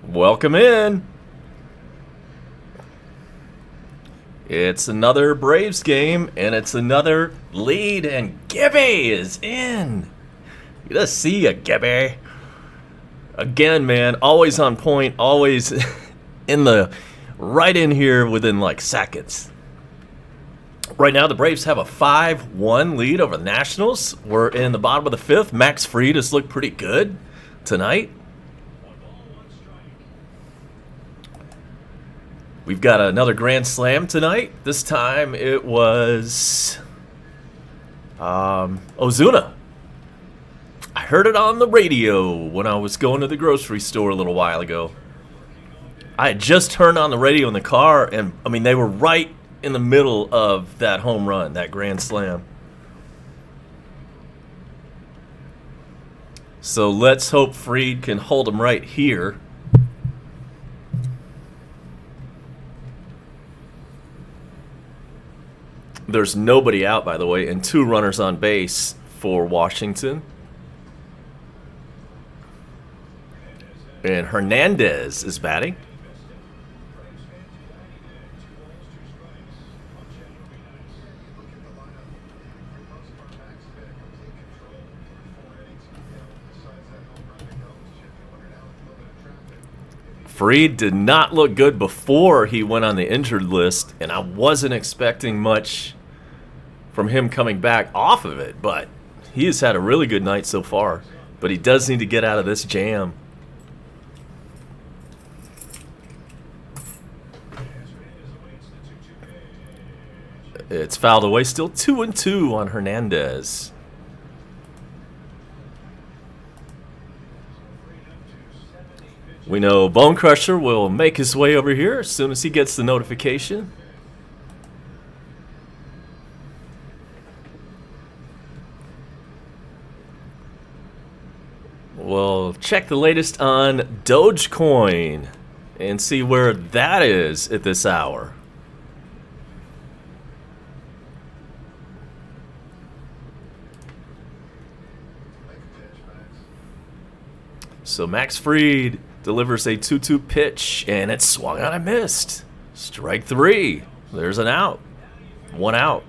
Welcome in. It's another Braves game, and it's another lead, and Gibby is in. You just see ya, Gibby. Again, man, always on point, always right in here within like seconds. Right now, the Braves have a 5-1 lead over the Nationals. We're in the bottom of the fifth. Max Fried has looked pretty good tonight. We've got another grand slam tonight. This time it was Ozuna. I heard it on the radio when I was going to the grocery store a little while ago. I had just turned on the radio in the car, and I mean, they were right in the middle of that home run, that grand slam. So let's hope Fried can hold him right here. There's nobody out, by the way, and 2 runners on base for Washington. And Hernandez is batting. Fried did not look good before he went on the injured list, and I wasn't expecting much from him coming back off of it, but he has had a really good night so far. But he does need to get out of this jam. It's fouled away, still 2-2 on Hernandez. We know Bone Crusher will make his way over here as soon as he gets the notification. We'll check the latest on Dogecoin and see where that is at this hour. So Max Fried delivers a 2-2 pitch, and it's swung on and missed. Strike 3. There's an out. 1 out.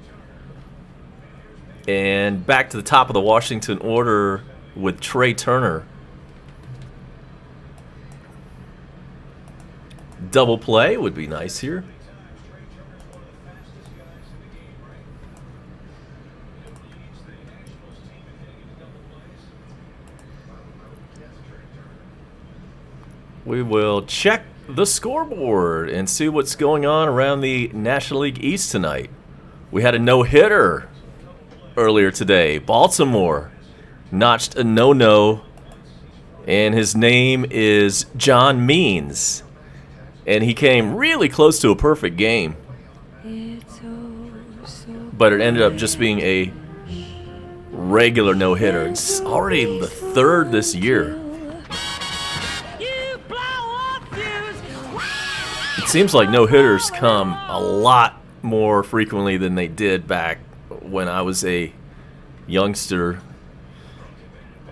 And back to the top of the Washington order with Trey Turner. Double play would be nice here. We will check the scoreboard and see what's going on around the National League East tonight. We had a no-hitter earlier today. Baltimore notched a no-no, and his name is John Means. And he came really close to a perfect game. But it ended up just being a regular no-hitter. It's already the 3rd this year. It seems like no-hitters come a lot more frequently than they did back when I was a youngster.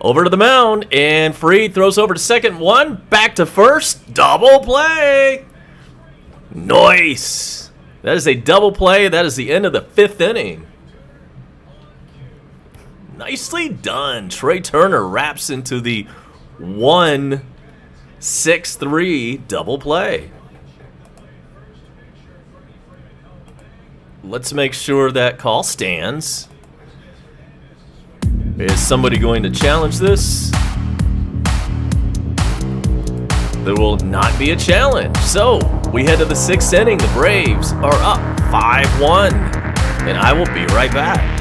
Over to the mound, and Fried throws over to second. 1, back to first. Double play. Nice. That is a double play. That is the end of the 5th inning. Nicely done. Trey Turner wraps into the 1-6-3 double play. Let's make sure that call stands. Is somebody going to challenge this? There will not be a challenge. So, we head to the 6th inning. The Braves are up 5-1. And I will be right back.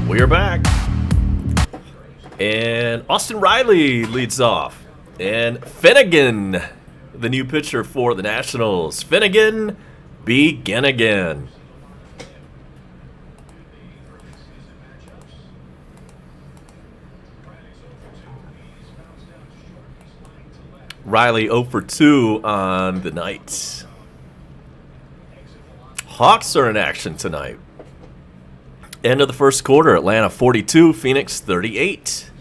We are back. And Austin Riley leads off. And Finnegan, the new pitcher for the Nationals. Finnegan, begin again. Riley 0 for 2 on the night. Hawks are in action tonight. End of the first quarter, Atlanta 42, Phoenix 38.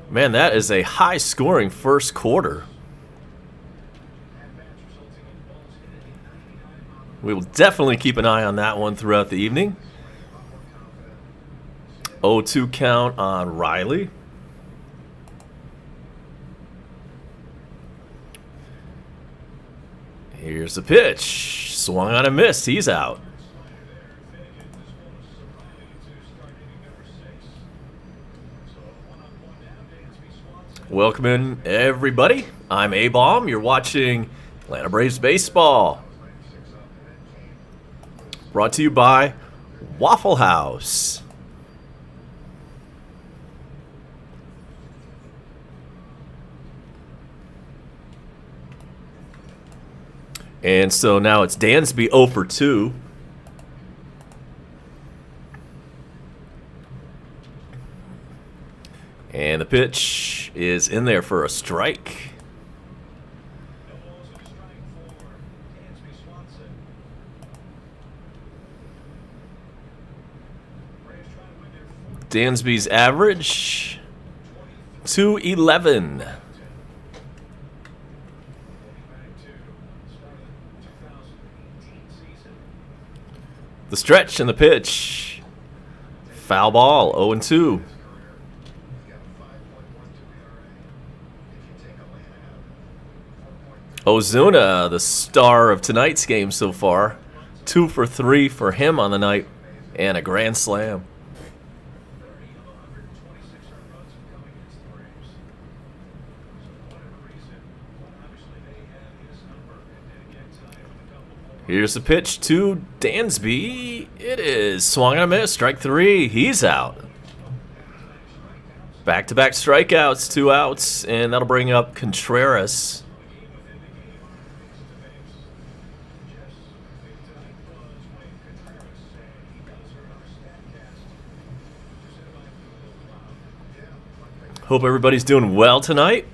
Man, that is a high-scoring first quarter. We will definitely keep an eye on that one throughout the evening. 0-2 count on Riley. Here's the pitch. Swung on a miss. He's out. Welcome in, everybody. I'm A-Bomb. You're watching Atlanta Braves Baseball. Brought to you by Waffle House. And so now it's Dansby 0 for 2. And the pitch is in there for a strike. Dansby's average, 211. The stretch and the pitch. Foul ball, 0-2. Ozuna, the star of tonight's game so far. 2 for 3 for him on the night. And a grand slam. Here's the pitch to Dansby. It is swung and a miss. Strike 3. He's out. Back-to-back strikeouts, 2 outs, and that'll bring up Contreras. Hope everybody's doing well tonight.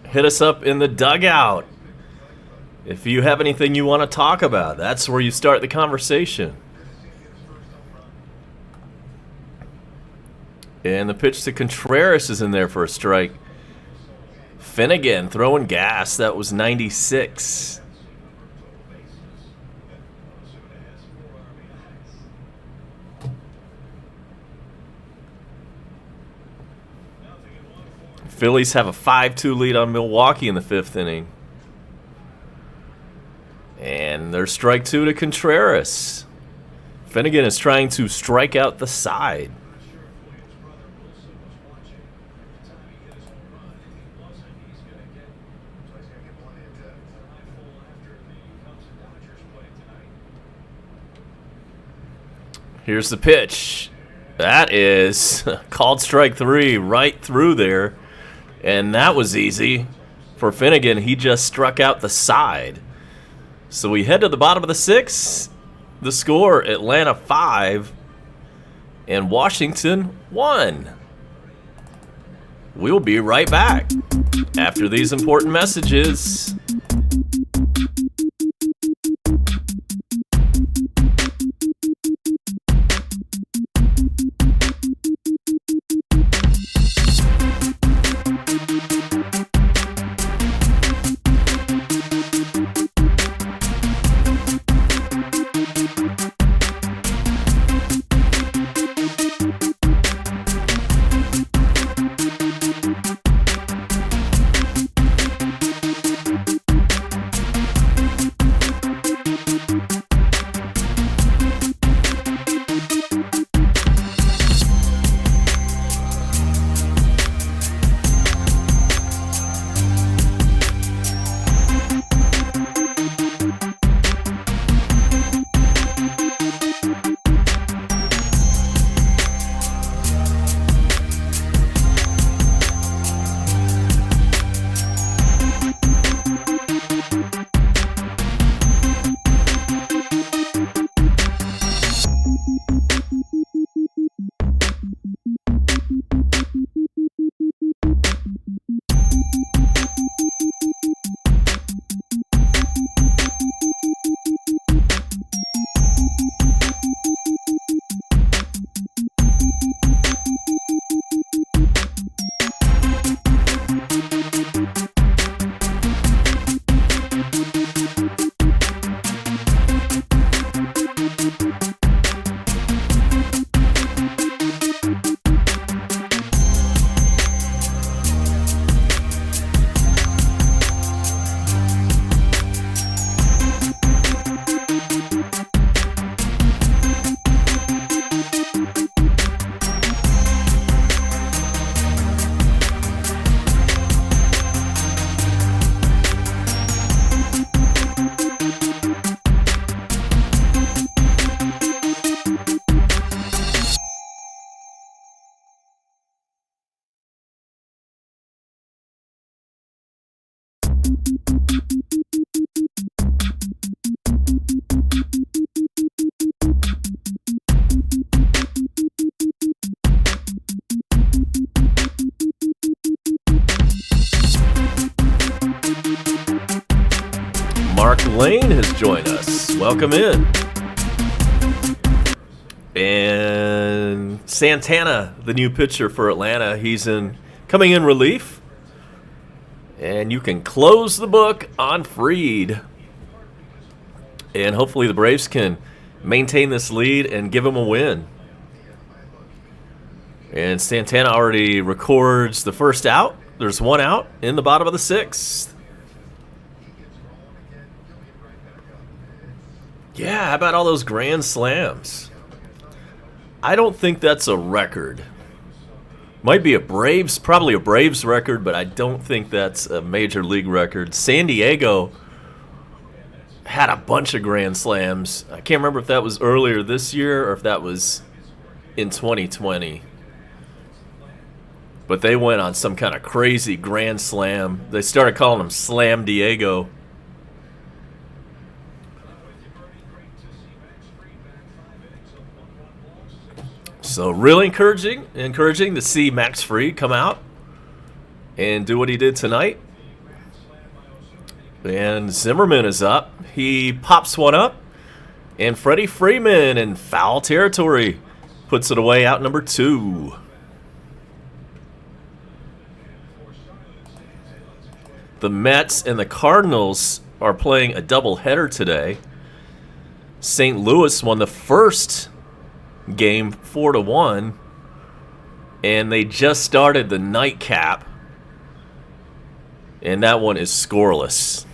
Hit us up in the dugout. If you have anything you want to talk about, that's where you start the conversation. And the pitch to Contreras is in there for a strike. Finnegan throwing gas. That was 96. Phillies have a 5-2 lead on Milwaukee in the 5th inning. And there's strike 2 to Contreras. Finnegan is trying to strike out the side. Here's the pitch. That is called strike 3 right through there. And that was easy. For Finnegan, he just struck out the side. So we head to the bottom of the 6th. The score, Atlanta 5 and Washington 1. We'll be right back after these important messages. Lane has joined us. Welcome in. And Santana, the new pitcher for Atlanta, he's coming in relief. And you can close the book on Fried. And hopefully the Braves can maintain this lead and give him a win. And Santana already records the first out. There's one out in the bottom of the sixth. Yeah, how about all those grand slams? I don't think that's a record. Might be probably a Braves record, but I don't think that's a major league record. San Diego had a bunch of grand slams. I can't remember if that was earlier this year or if that was in 2020. But they went on some kind of crazy grand slam. They started calling them Slam Diego. So really encouraging to see Max Fried come out and do what he did tonight. And Zimmerman is up. He pops one up. And Freddie Freeman in foul territory puts it away, out number 2. The Mets and the Cardinals are playing a doubleheader today. St. Louis won the first game 4-1, and they just started the nightcap, and that one is scoreless.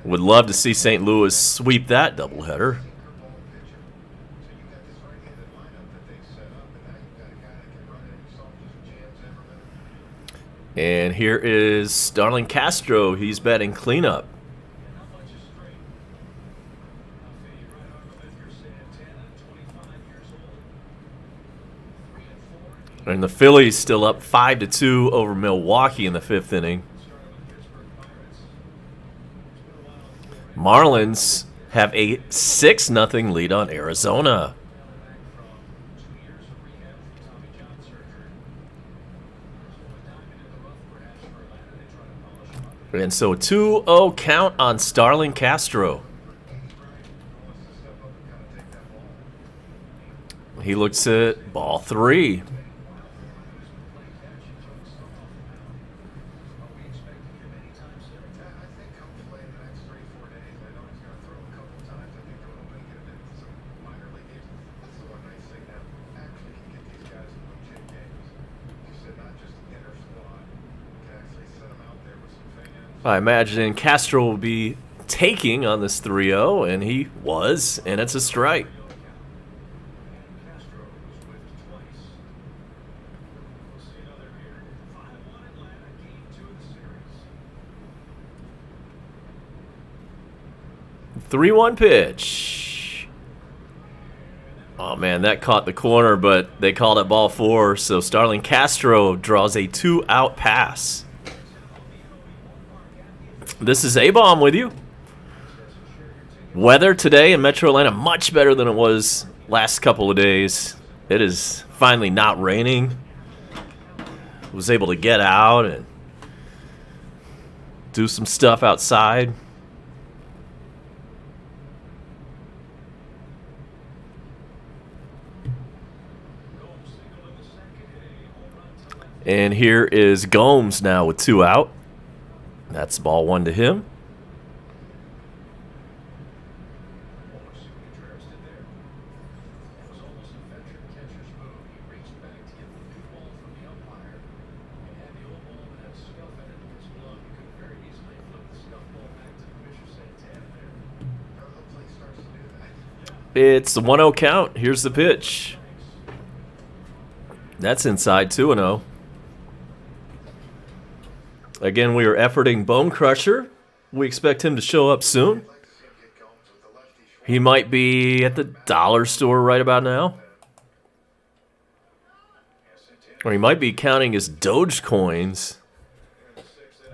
Would love to see St. Louis sweep that doubleheader. And here is Starlin Castro. He's batting cleanup. And the Phillies still up 5-2 over Milwaukee in the 5th inning. Marlins have a 6-0 lead on Arizona. And so a 2-0 count on Starlin Castro. He looks at ball 3. I imagine Castro will be taking on this 3-0, and he was, and it's a strike. The 3-1 pitch. Oh, man, that caught the corner, but they called it ball 4, so Starlin Castro draws a 2-out pass. This is A-Bomb with you. Weather today in Metro Atlanta much better than it was last couple of days. It is finally not raining. Was able to get out and do some stuff outside. And here is Gomes now with 2 out. That's ball 1 to him. It's the 1-0 count. Here's the pitch. That's inside 2-0. Again, we are efforting Bone Crusher. We expect him to show up soon. He might be at the dollar store right about now. Or he might be counting his Dogecoins.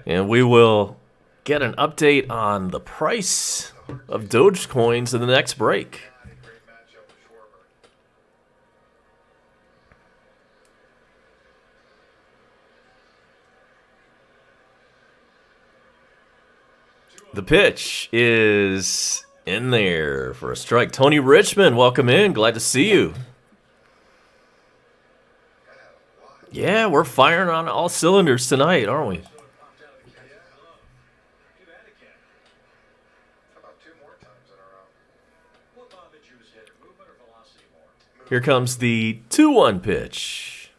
And we will get an update on the price of Dogecoins in the next break. The pitch is in there for a strike. Tony Richmond, welcome in. Glad to see you. Yeah, we're firing on all cylinders tonight, aren't we? Here comes the 2-1 pitch.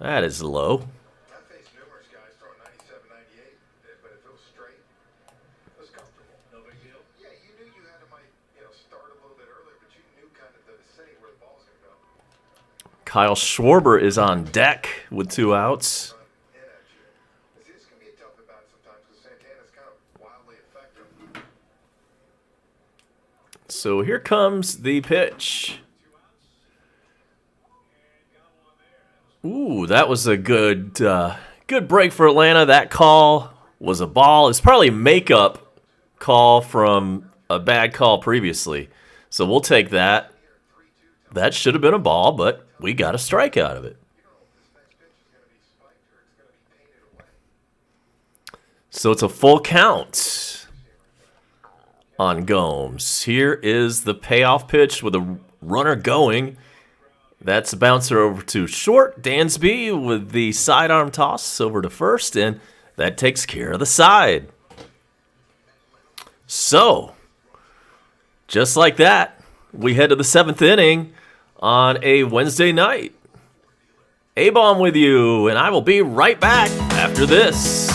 That is low. I faced numerous guys throwing 97, 98, but if it was straight, it was comfortable. No big deal? Yeah, you knew you had to start a little bit earlier, but you knew kind of the vicinity where the ball was going to go. Kyle Schwarber is on deck with 2 outs. This can be a tough at-bat sometimes because Santana's kind of wildly effective. So here comes the pitch. Ooh, that was a good break for Atlanta. That call was a ball. It's probably a makeup call from a bad call previously. So we'll take that. That should have been a ball, but we got a strike out of it. So it's a full count on Gomes. Here is the payoff pitch with a runner going. That's a bouncer over to short. Dansby with the sidearm toss over to first, and that takes care of the side. So, just like that, we head to the 7th inning on a Wednesday night. A-Bomb with you, and I will be right back after this.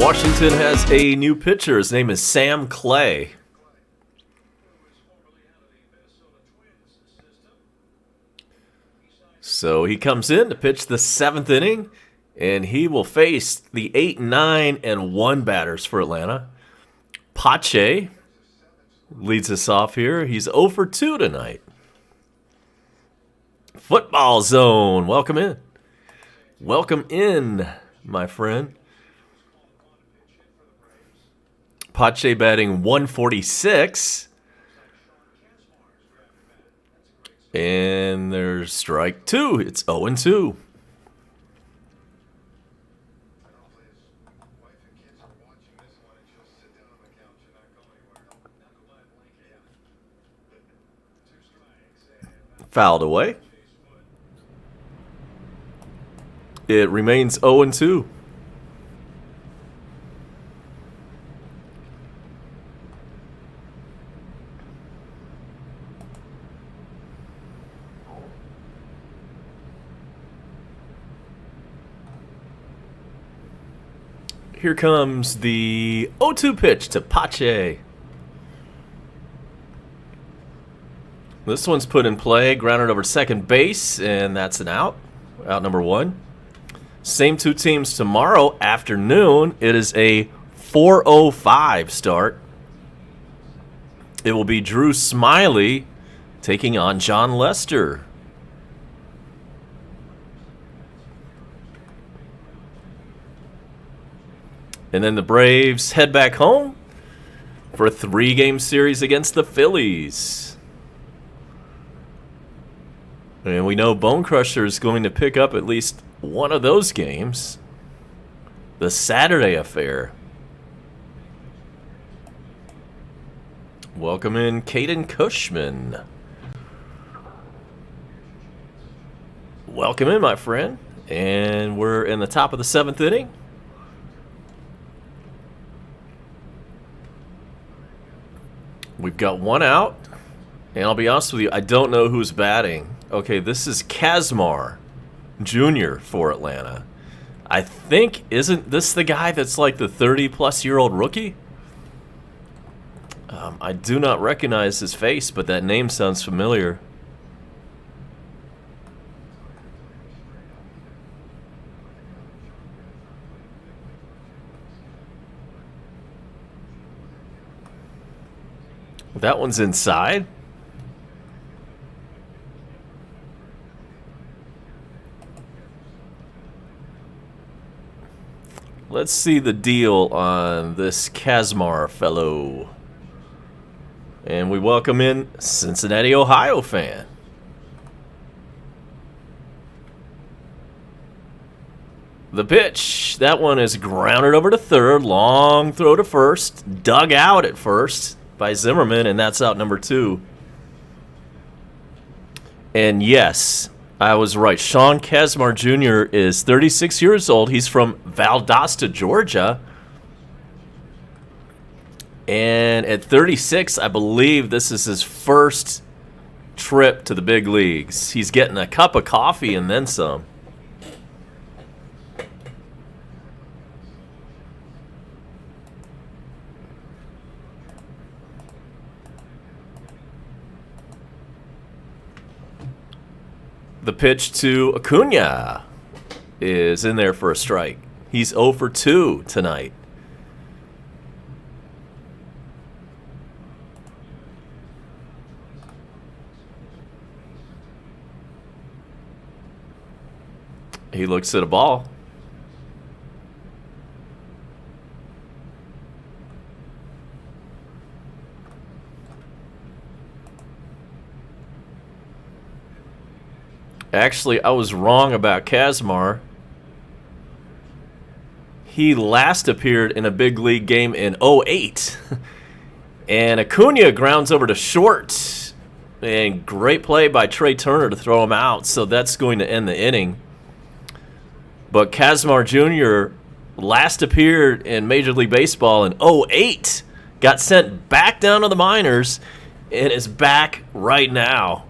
Washington has a new pitcher. His name is Sam Clay. So he comes in to pitch the 7th inning, and he will face the 8, 9, and 1 batters for Atlanta. Pache leads us off here. He's 0 for 2 tonight. Football Zone, welcome in. Welcome in, my friend. Pache batting 146. And there's strike 2. It's 0-2. Fouled away. It remains 0-2. Here comes the 0-2 pitch to Pache. This one's put in play, grounded over second base, and that's an out. Out number 1. Same two teams tomorrow afternoon. It is a 4:05 start. It will be Drew Smiley taking on John Lester. And then the Braves head back home for a 3-game series against the Phillies. And we know Bone Crusher is going to pick up at least one of those games. The Saturday affair. Welcome in Caden Cushman. Welcome in, my friend. And we're in the top of the 7th inning. We've got one out. And I'll be honest with you, I don't know who's batting. Okay, this is Kazmar Jr. for Atlanta. I think, isn't this the guy that's like the 30-plus-year-old rookie? I do not recognize his face, but that name sounds familiar. That one's inside. Let's see the deal on this Kazmar fellow. And we welcome in Cincinnati, Ohio fan. The pitch, that one is grounded over to third. Long throw to first. Dug out at first by Zimmerman, and that's out number 2. And yes, I was right. Sean Kazmar Jr. is 36 years old. He's from Valdosta, Georgia. And at 36, I believe this is his first trip to the big leagues. He's getting a cup of coffee and then some. The pitch to Acuna is in there for a strike. He's 0 for 2 tonight. He looks at a ball. Actually, I was wrong about Kazmar. He last appeared in a big league game in 08. And Acuna grounds over to short. And great play by Trey Turner to throw him out. So that's going to end the inning. But Kazmar Jr. last appeared in Major League Baseball in 08. Got sent back down to the minors and is back right now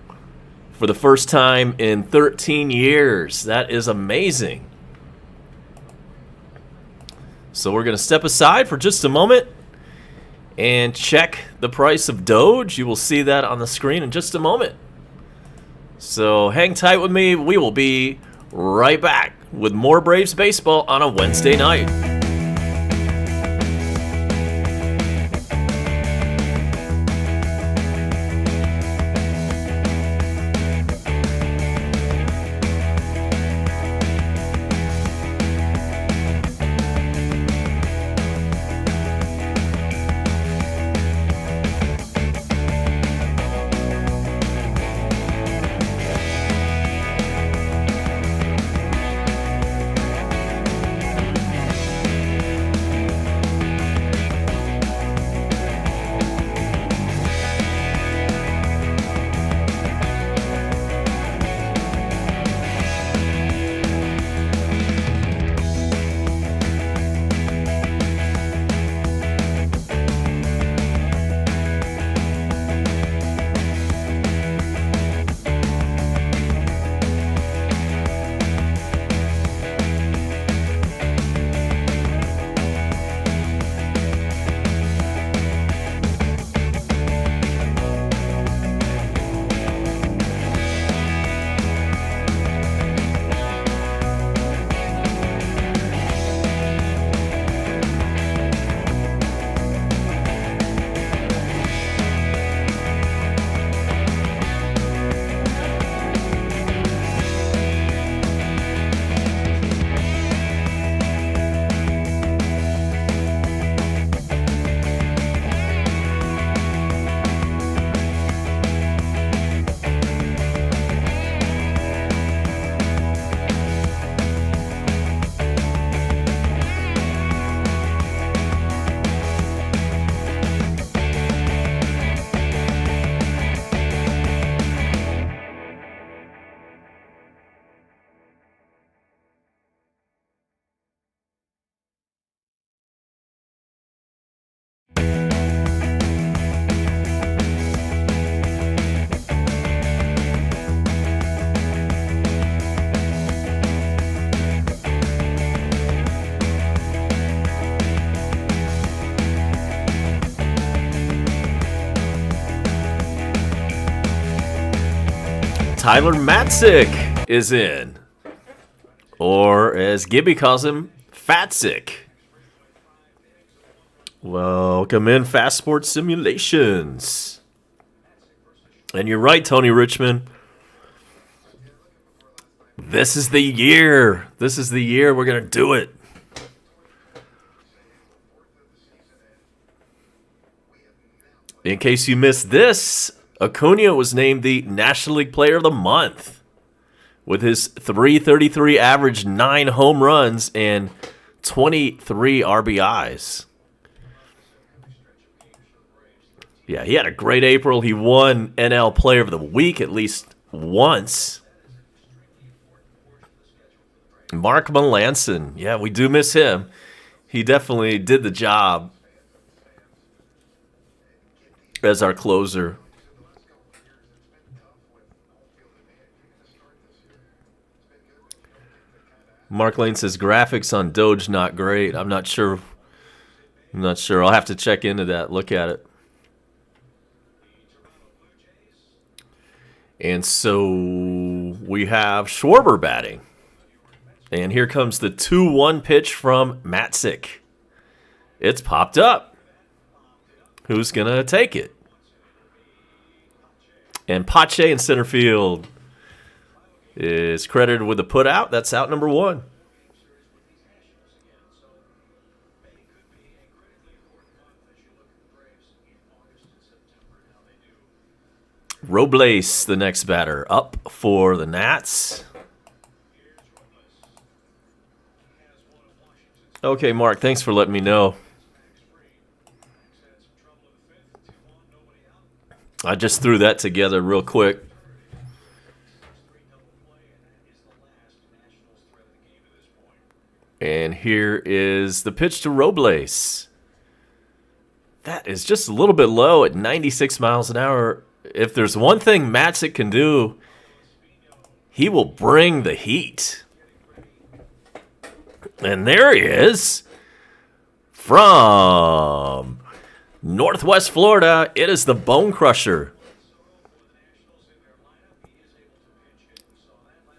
for the first time in 13 years. That is amazing. So we're going to step aside for just a moment and check the price of Doge. You will see that on the screen in just a moment. So hang tight with me. We will be right back with more Braves baseball on a Wednesday night. Tyler Matzik is in. Or as Gibby calls him, Fatzik. Welcome in Fast Sports Simulations. And you're right, Tony Richmond. This is the year. This is the year we're going to do it. In case you missed this, Acuna was named the National League Player of the Month with his .333 average, 9 home runs, and 23 RBIs. Yeah, he had a great April. He won NL Player of the Week at least once. Mark Melancon, yeah, we do miss him. He definitely did the job as our closer. Mark Lane says graphics on Doge not great. I'm not sure. I'll have to check into that. Look at it. And so we have Schwarber batting. And here comes the 2-1 pitch from Matzik. It's popped up. Who's going to take it? And Pache in center field is credited with a put out. That's out number 1. Robles, the next batter, up for the Nats. Okay, Mark, thanks for letting me know. I just threw that together real quick. And here is the pitch to Robles. That is just a little bit low at 96 miles an hour. If there's one thing Matzik can do, he will bring the heat. And there he is. From Northwest Florida, it is the Bone Crusher.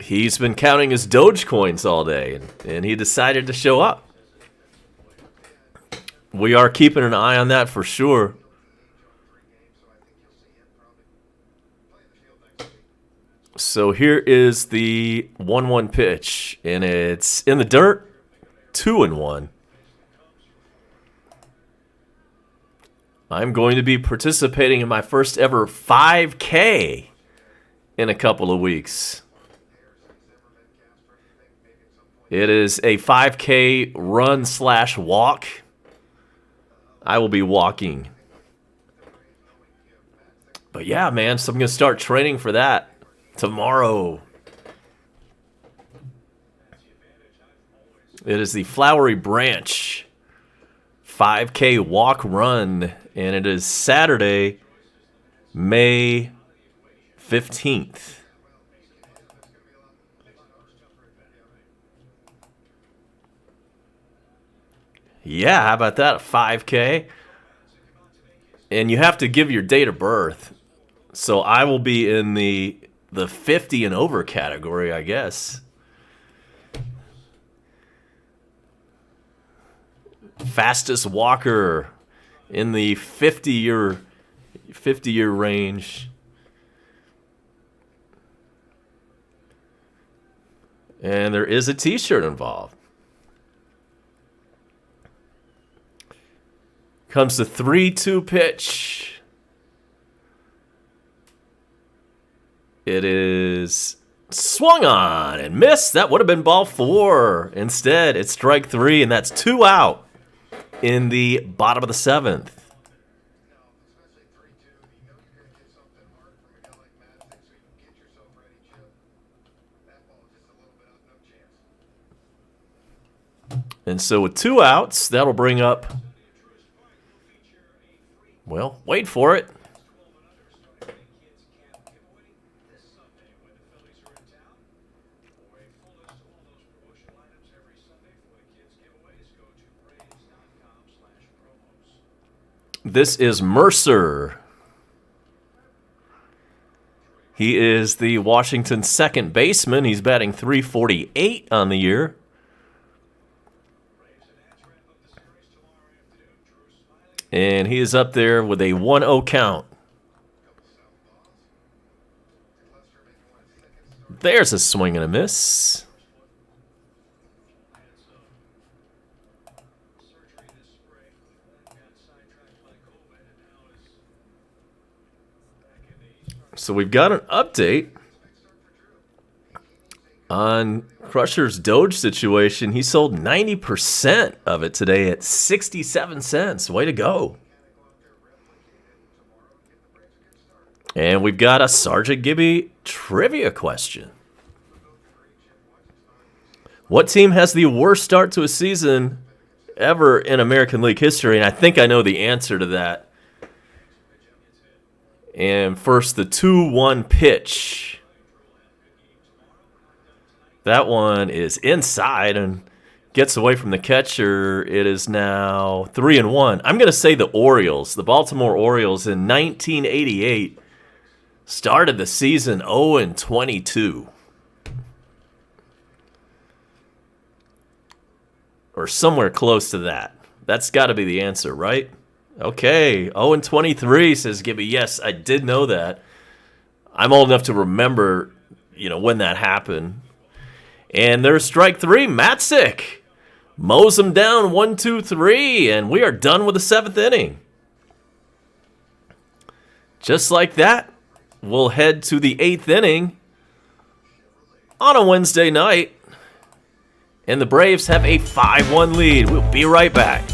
He's been counting his Dogecoins all day, and he decided to show up. We are keeping an eye on that for sure. So here is the 1-1 pitch, and it's in the dirt, 2-1. I'm going to be participating in my first ever 5K in a couple of weeks. It is a 5K run/walk. I will be walking. But yeah, man, so I'm going to start training for that tomorrow. It is the Flowery Branch 5K walk run, and it is Saturday, May 15th. Yeah, how about that? A 5K. And you have to give your date of birth. So I will be in the 50 and over category, I guess. Fastest walker in the 50-year range. And there is a t-shirt involved. Comes the 3-2 pitch. It is swung on and missed. That would have been ball 4. Instead, it's strike 3, and that's 2 out in the bottom of the 7th. And so with 2 outs, that'll bring up, well, wait for it. This is Mercer. He is the Washington second baseman. He's batting .348 on the year. And he is up there with a 1-0 count. There's a swing and a miss. So we've got an update on Crusher's Doge situation. He sold 90% of it today at 67 cents. Way to go. And we've got a Sergeant Gibby trivia question. What team has the worst start to a season ever in American League history? And I think I know the answer to that. And first, the 2-1 pitch. That one is inside and gets away from the catcher. It is now 3-1. I'm going to say the Orioles. The Baltimore Orioles in 1988 started the season 0-22. Or somewhere close to that. That's got to be the answer, right? Okay, 0-23, says Gibby. Yes, I did know that. I'm old enough to remember, when that happened. And there's strike three, Matzik. Mows him down 1-2-3, and we are done with the seventh inning. Just like that, we'll head to the eighth inning on a Wednesday night. And the Braves have a 5-1 lead. We'll be right back.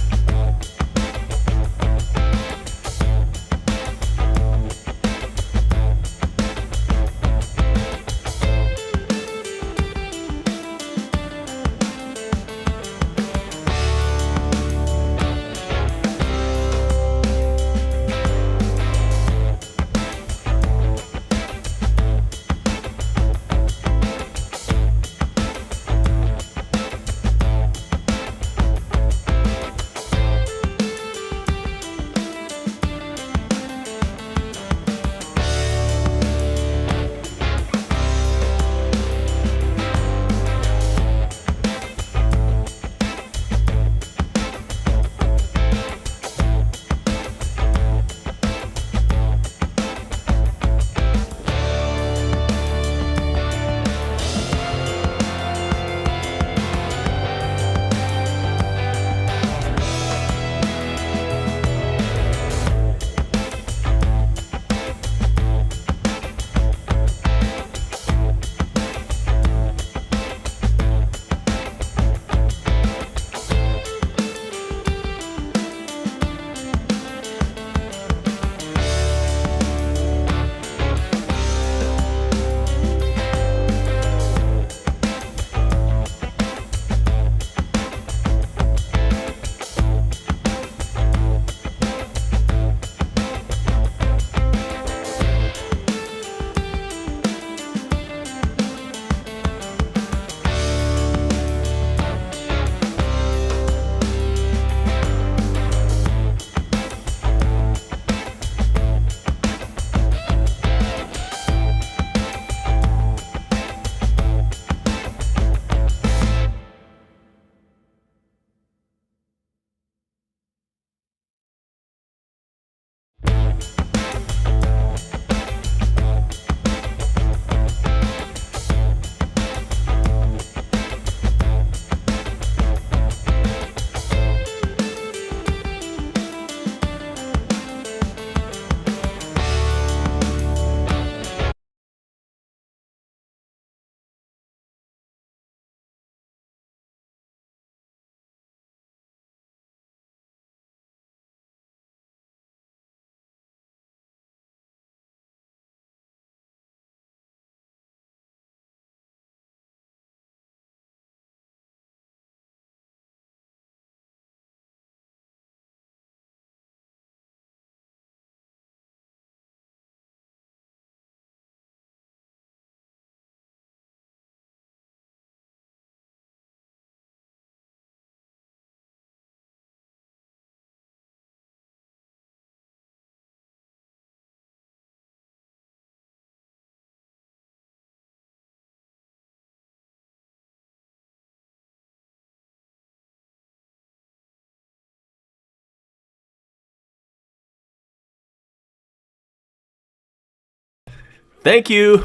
Thank you.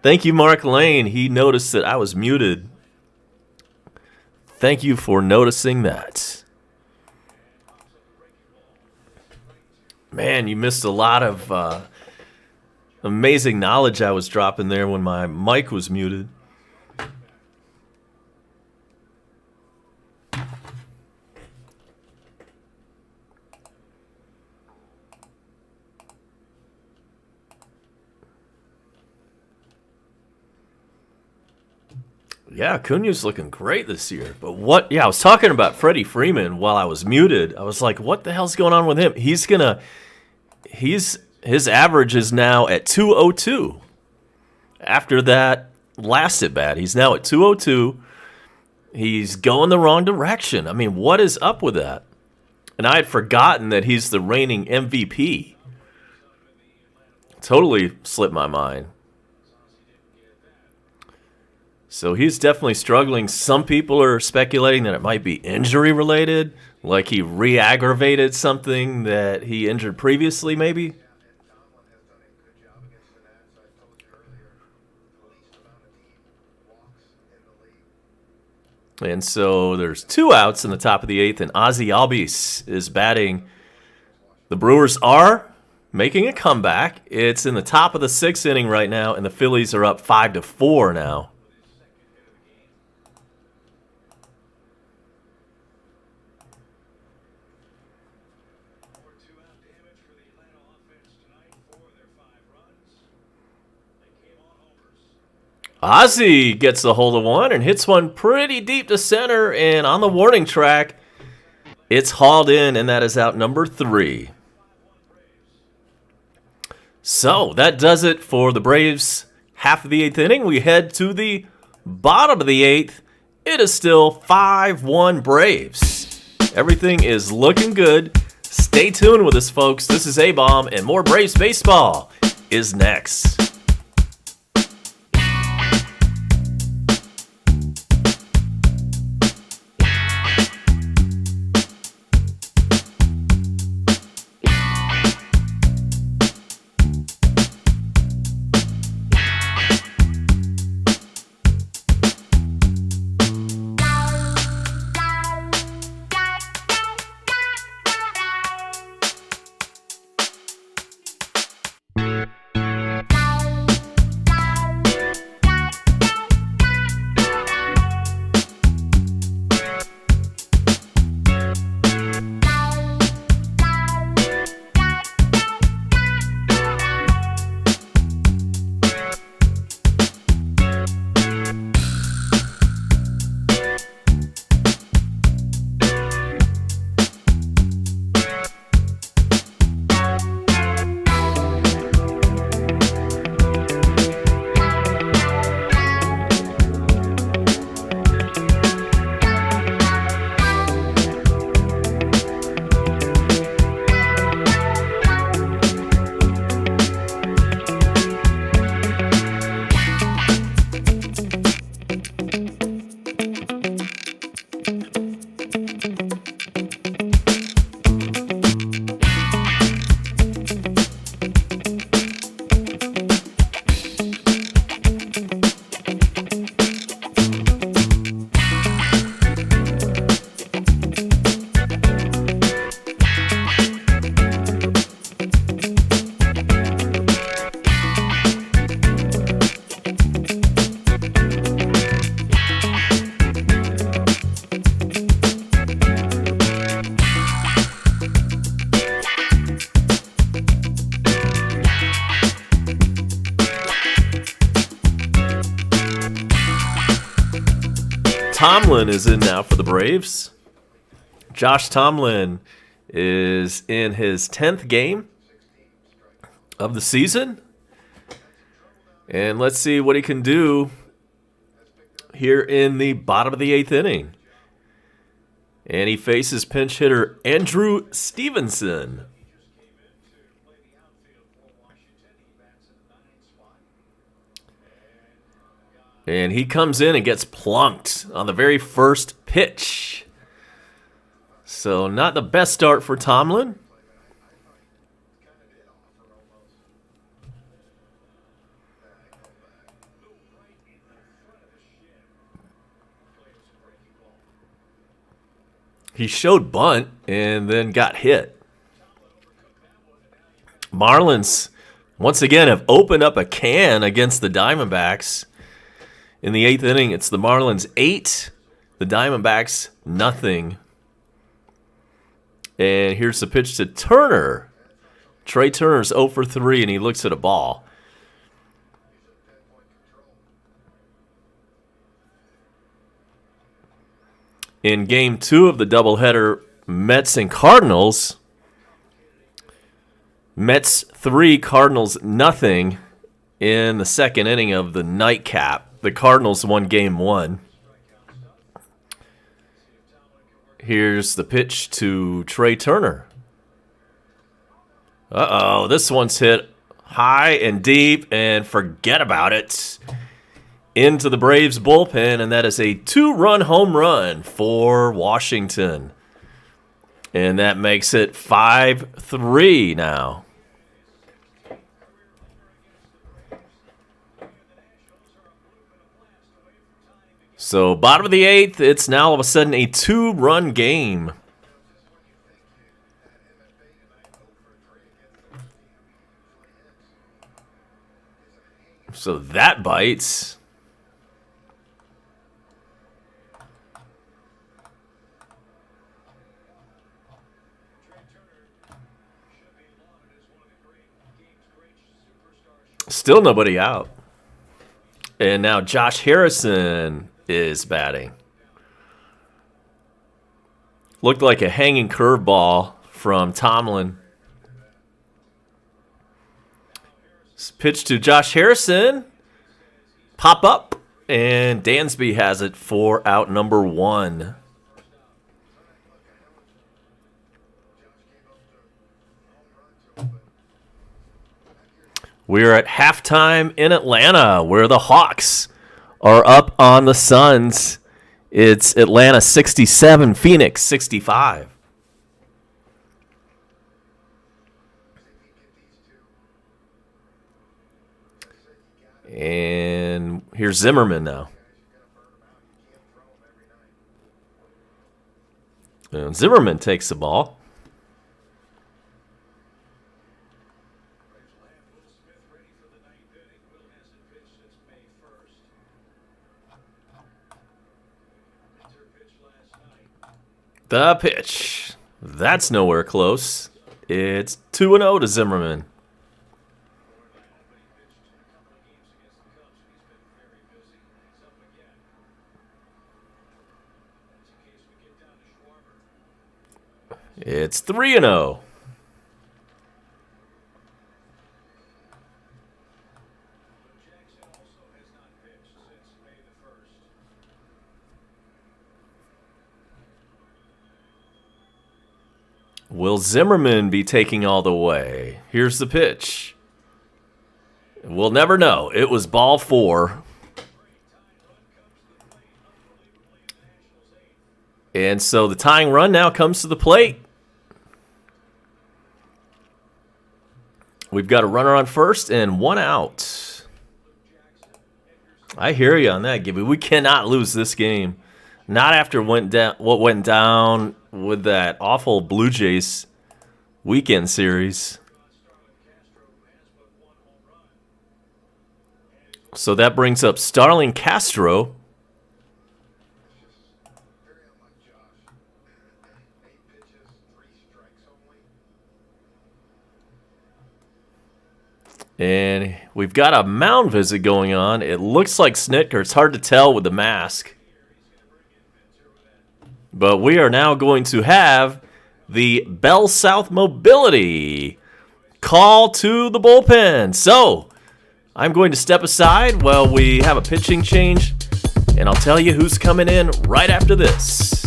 Thank you, Mark Lane. He noticed that I was muted. Thank you for noticing that. Man, you missed a lot of amazing knowledge I was dropping there when my mic was muted. Yeah, Acuna's looking great this year. But what? Yeah, I was talking about Freddie Freeman while I was muted. I was like, what the hell's going on with him? His average is now at 202. After that last at bat, he's now at 202. He's going the wrong direction. I mean, what is up with that? And I had forgotten that he's the reigning MVP. Totally slipped my mind. So he's definitely struggling. Some people are speculating that it might be injury related, like he re-aggravated something that he injured previously, maybe. And so there's 2 outs in the top of the 8th, and Ozzie Albies is batting. The Brewers are making a comeback. It's in the top of the 6th inning right now, and the Phillies are up 5-4 now. Ozzie gets a hold of one and hits one pretty deep to center, and on the warning track, it's hauled in, and that is out number 3. So that does it for the Braves. Half of the 8th inning. We head to the bottom of the 8th. It is still 5-1 Braves. Everything is looking good. Stay tuned with us, folks. This is A-Bomb, and more Braves baseball is next. Tomlin is in now for the Braves. Josh Tomlin is in his 10th game of the season. And let's see what he can do here in the bottom of the 8th inning. And he faces pinch hitter Andrew Stevenson. And he comes in and gets plunked on the very first pitch. So not the best start for Tomlin. He showed bunt and then got hit. Marlins, once again, have opened up a can against the Diamondbacks. In the 8th inning, it's the Marlins 8, the Diamondbacks nothing. And here's the pitch to Turner. Trey Turner's 0 for 3, and he looks at a ball. In Game 2 of the doubleheader, Mets and Cardinals, Mets 3, Cardinals nothing in the 2nd inning of the nightcap. The Cardinals won Game 1. Here's the pitch to Trey Turner. Uh-oh, this one's hit high and deep, and forget about it. Into the Braves bullpen, and that is a 2-run home run for Washington. And that makes it 5-3 now. So bottom of the 8th, it's now all of a sudden a 2-run game. So that bites. Still nobody out. And now Josh Harrison is batting. Looked like a hanging curveball from Tomlin. Pitch to Josh Harrison. Pop up. And Dansby has it for out number 1. We're at halftime in Atlanta, where the Hawks are up on the Suns. It's Atlanta 67, Phoenix 65. And here's Zimmerman now. And Zimmerman takes the ball. The pitch. That's nowhere close. It's 2-0 to Zimmerman. It's 3-0. Will Zimmerman be taking all the way? Here's the pitch. We'll never know. It was ball 4. And so the tying run now comes to the plate. We've got a runner on first and 1 out. I hear you on that, Gibby. We cannot lose this game. Not after what went down with that awful Blue Jays weekend series. So that brings up Starling Castro. And we've got a mound visit going on. It looks like Snitker. It's hard to tell with the mask. But we are now going to have the Bell South Mobility call to the bullpen. So I'm going to step aside while we have a pitching change, and I'll tell you who's coming in right after this.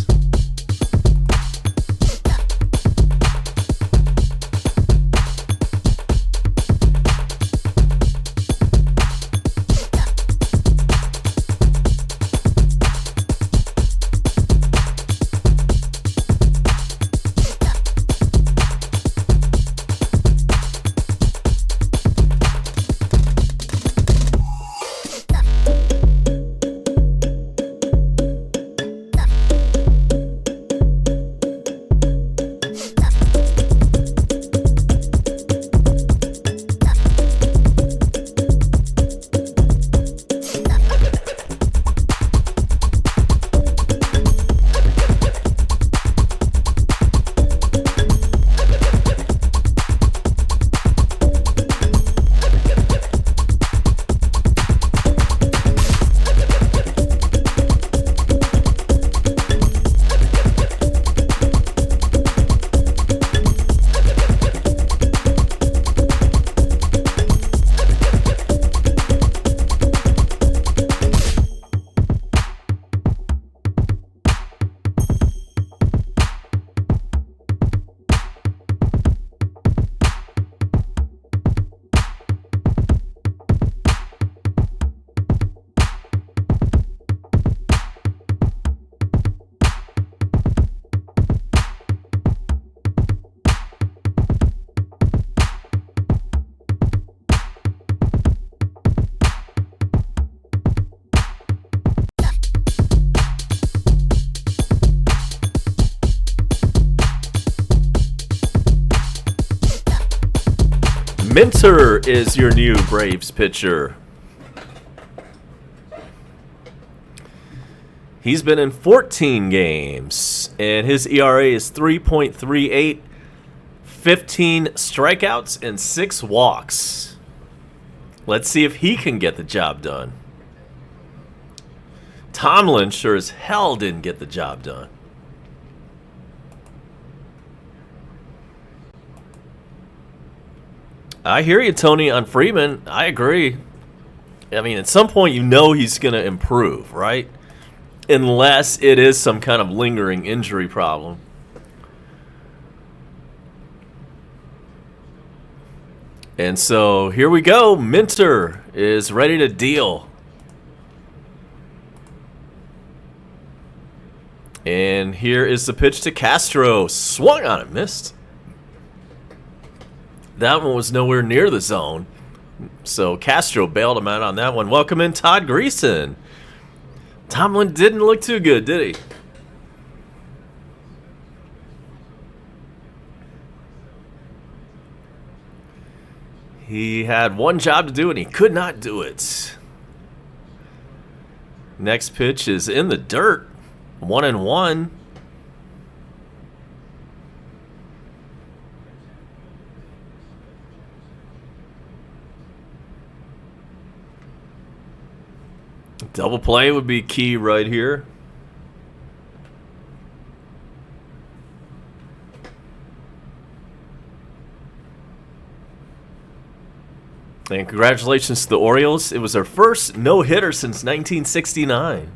Minter is your new Braves pitcher. He's been in 14 games, and his ERA is 3.38, 15 strikeouts, and 6 walks. Let's see if he can get the job done. Tomlin sure as hell didn't get the job done. I hear you, Tony, on Freeman. I agree. I mean, at some point you know he's going to improve, right? Unless it is some kind of lingering injury problem. And so here we go. Minter is ready to deal. And here is the pitch to Castro. Swung on it, missed. That one was nowhere near the zone. So Castro bailed him out on that one. Welcome in Todd Greason. Tomlin didn't look too good, did he? He had one job to do, and he could not do it. Next pitch is in the dirt. 1-1. Double play would be key right here. And congratulations to the Orioles. It was their first no-hitter since 1969.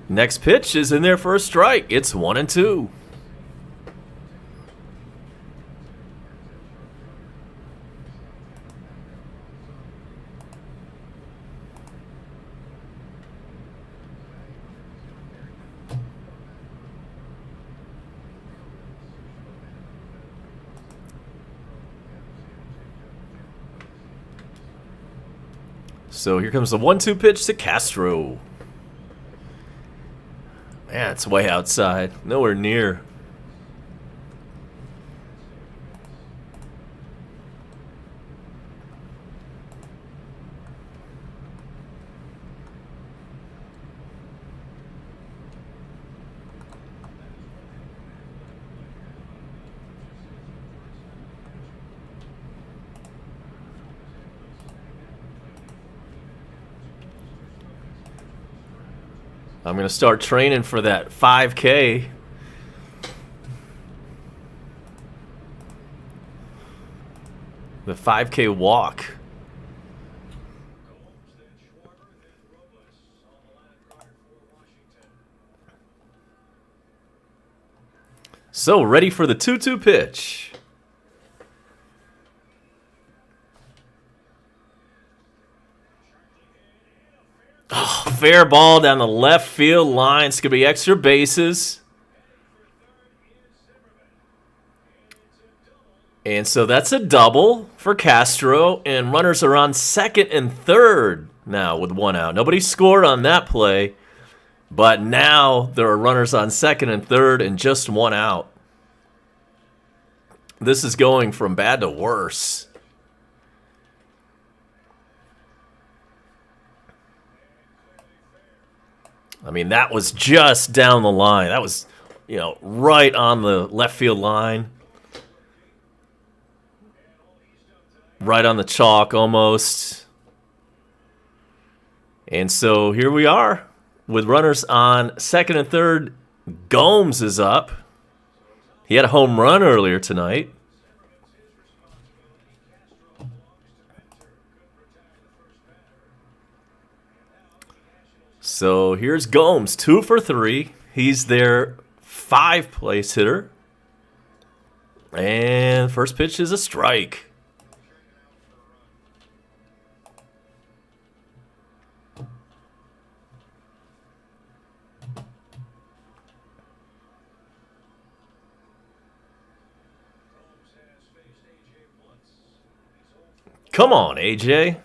Next pitch is in there for a strike. It's 1-2. So here comes the 1-2 pitch to Castro. Man, it's way outside. Nowhere near. I'm going to start training for that 5K. The 5K walk. So, ready for the 2-2 pitch. Oh, fair ball down the left field line. It's going to be extra bases. And so that's a double for Castro. And runners are on second and third now with 1 out. Nobody scored on that play. But now there are runners on second and third and just 1 out. This is going from bad to worse. I mean, that was just down the line. That was, right on the left field line. Right on the chalk almost. And so here we are with runners on second and third. Gomes is up. He had a home run earlier tonight. So here's Gomes, 2 for 3. He's their 5th-place hitter. And first pitch is a strike. Come on, AJ.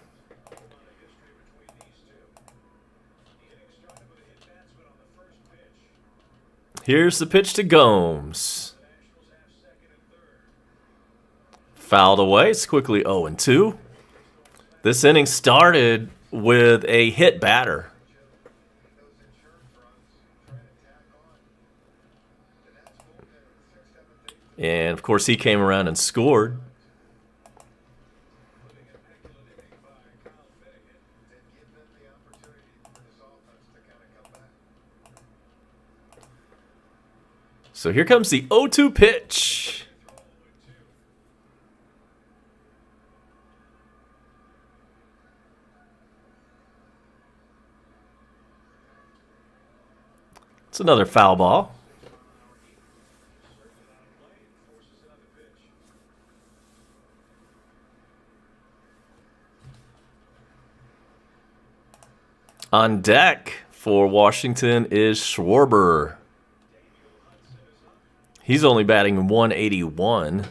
Here's the pitch to Gomes. Fouled away. It's quickly 0-2. This inning started with a hit batter. And, of course, he came around and scored. So here comes the 0-2 pitch. It's another foul ball. On deck for Washington is Schwarber. He's only batting 181.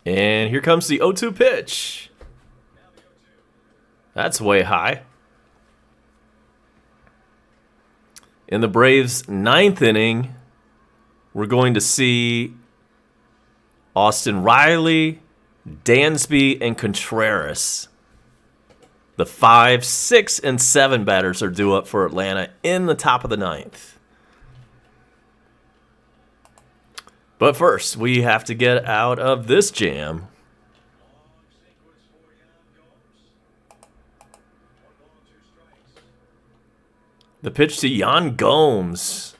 And here comes the 0-2 pitch. That's way high. In the Braves' ninth inning, we're going to see Austin Riley, Dansby, and Contreras. The 5, 6, and 7 batters are due up for Atlanta in the top of the ninth. But first, we have to get out of this jam. The pitch to Yan Gomes.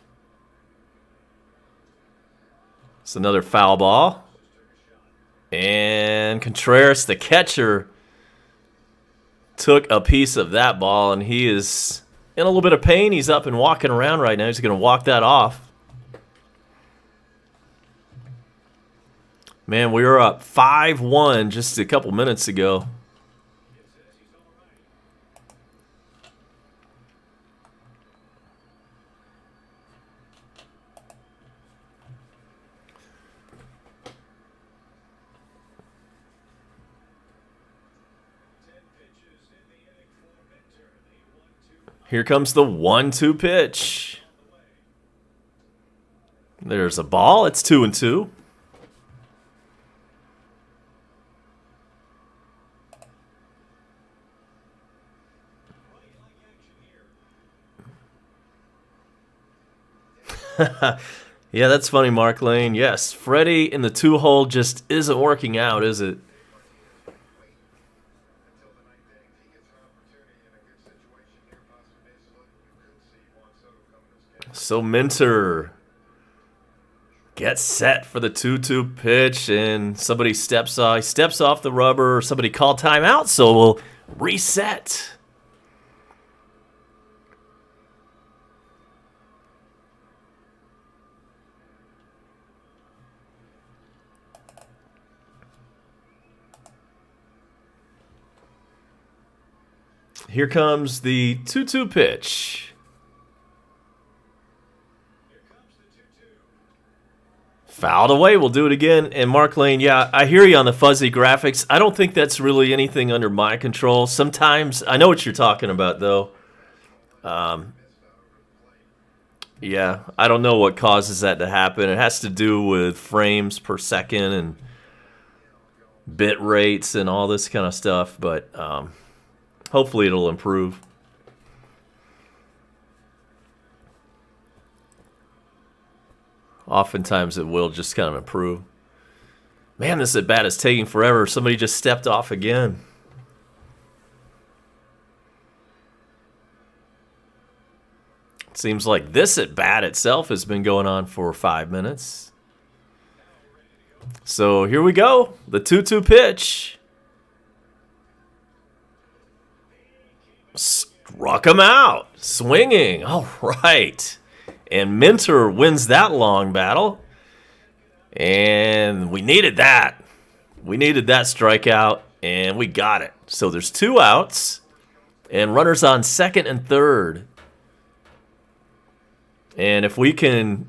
It's another foul ball. And Contreras, the catcher, took a piece of that ball, and he is in a little bit of pain. He's up and walking around right now. He's going to walk that off. Man, we were up 5-1 just a couple minutes ago. Here comes the 1-2 pitch. There's a ball. It's 2-2. Yeah, that's funny, Mark Lane. Yes, Freddie in the 2-hole just isn't working out, is it? So Minter gets set for the 2-2 pitch, and somebody steps off the rubber. Somebody called timeout, so we'll reset. Here comes the 2-2 pitch. Fouled away. We'll do it again. And Mark Lane, yeah, I hear you on the fuzzy graphics. I don't think that's really anything under my control. Sometimes, I know what you're talking about, though. Yeah, I don't know what causes that to happen. It has to do with frames per second and bit rates and all this kind of stuff, but hopefully it'll improve. Oftentimes it will just kind of improve. Man, this at bat is taking forever. Somebody just stepped off again. It seems like this at bat itself has been going on for 5 minutes. So here we go. The 2-2 pitch. Struck him out. Swinging. All right. And Minter wins that long battle. And we needed that. We needed that strikeout, and we got it. So there's 2 outs and runners on second and third. And if we can,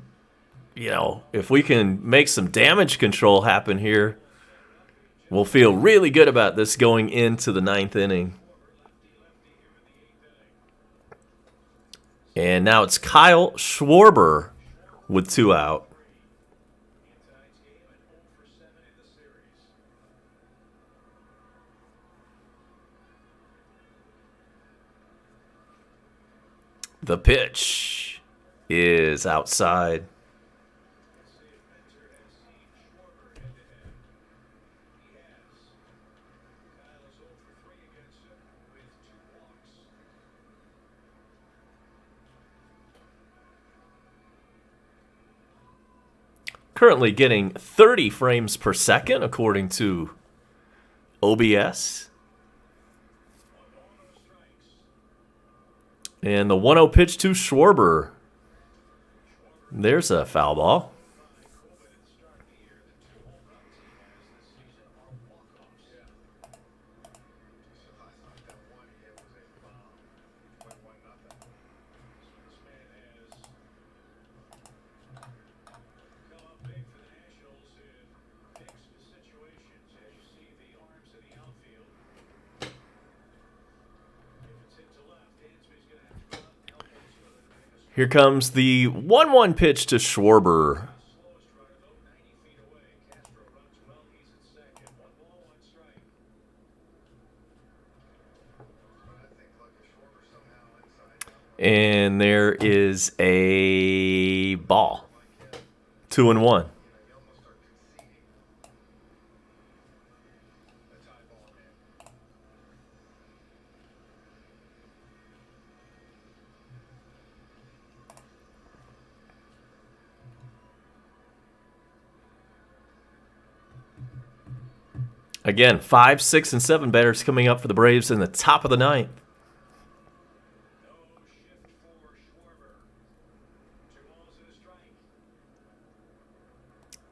if we can make some damage control happen here, we'll feel really good about this going into the 9th inning. And now it's Kyle Schwarber with 2 out. The pitch is outside. Currently getting 30 frames per second according to OBS. And the 1-0 pitch to Schwarber. There's a foul ball. Here comes the 1-1 pitch to Schwarber. And there is a ball. 2-1. Again, 5, 6, and 7 batters coming up for the Braves in the top of the ninth.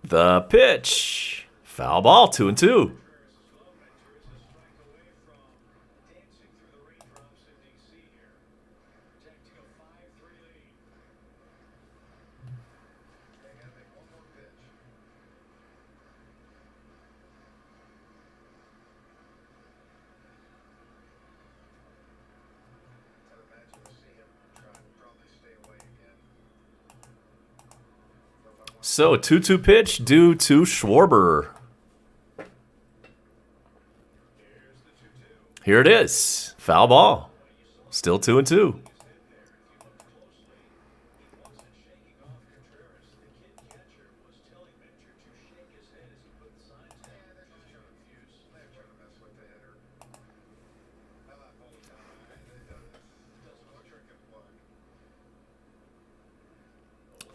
The pitch. Foul ball, 2-2. So, a 2-2 pitch due to Schwarber. Here it is. Foul ball. Still 2-2.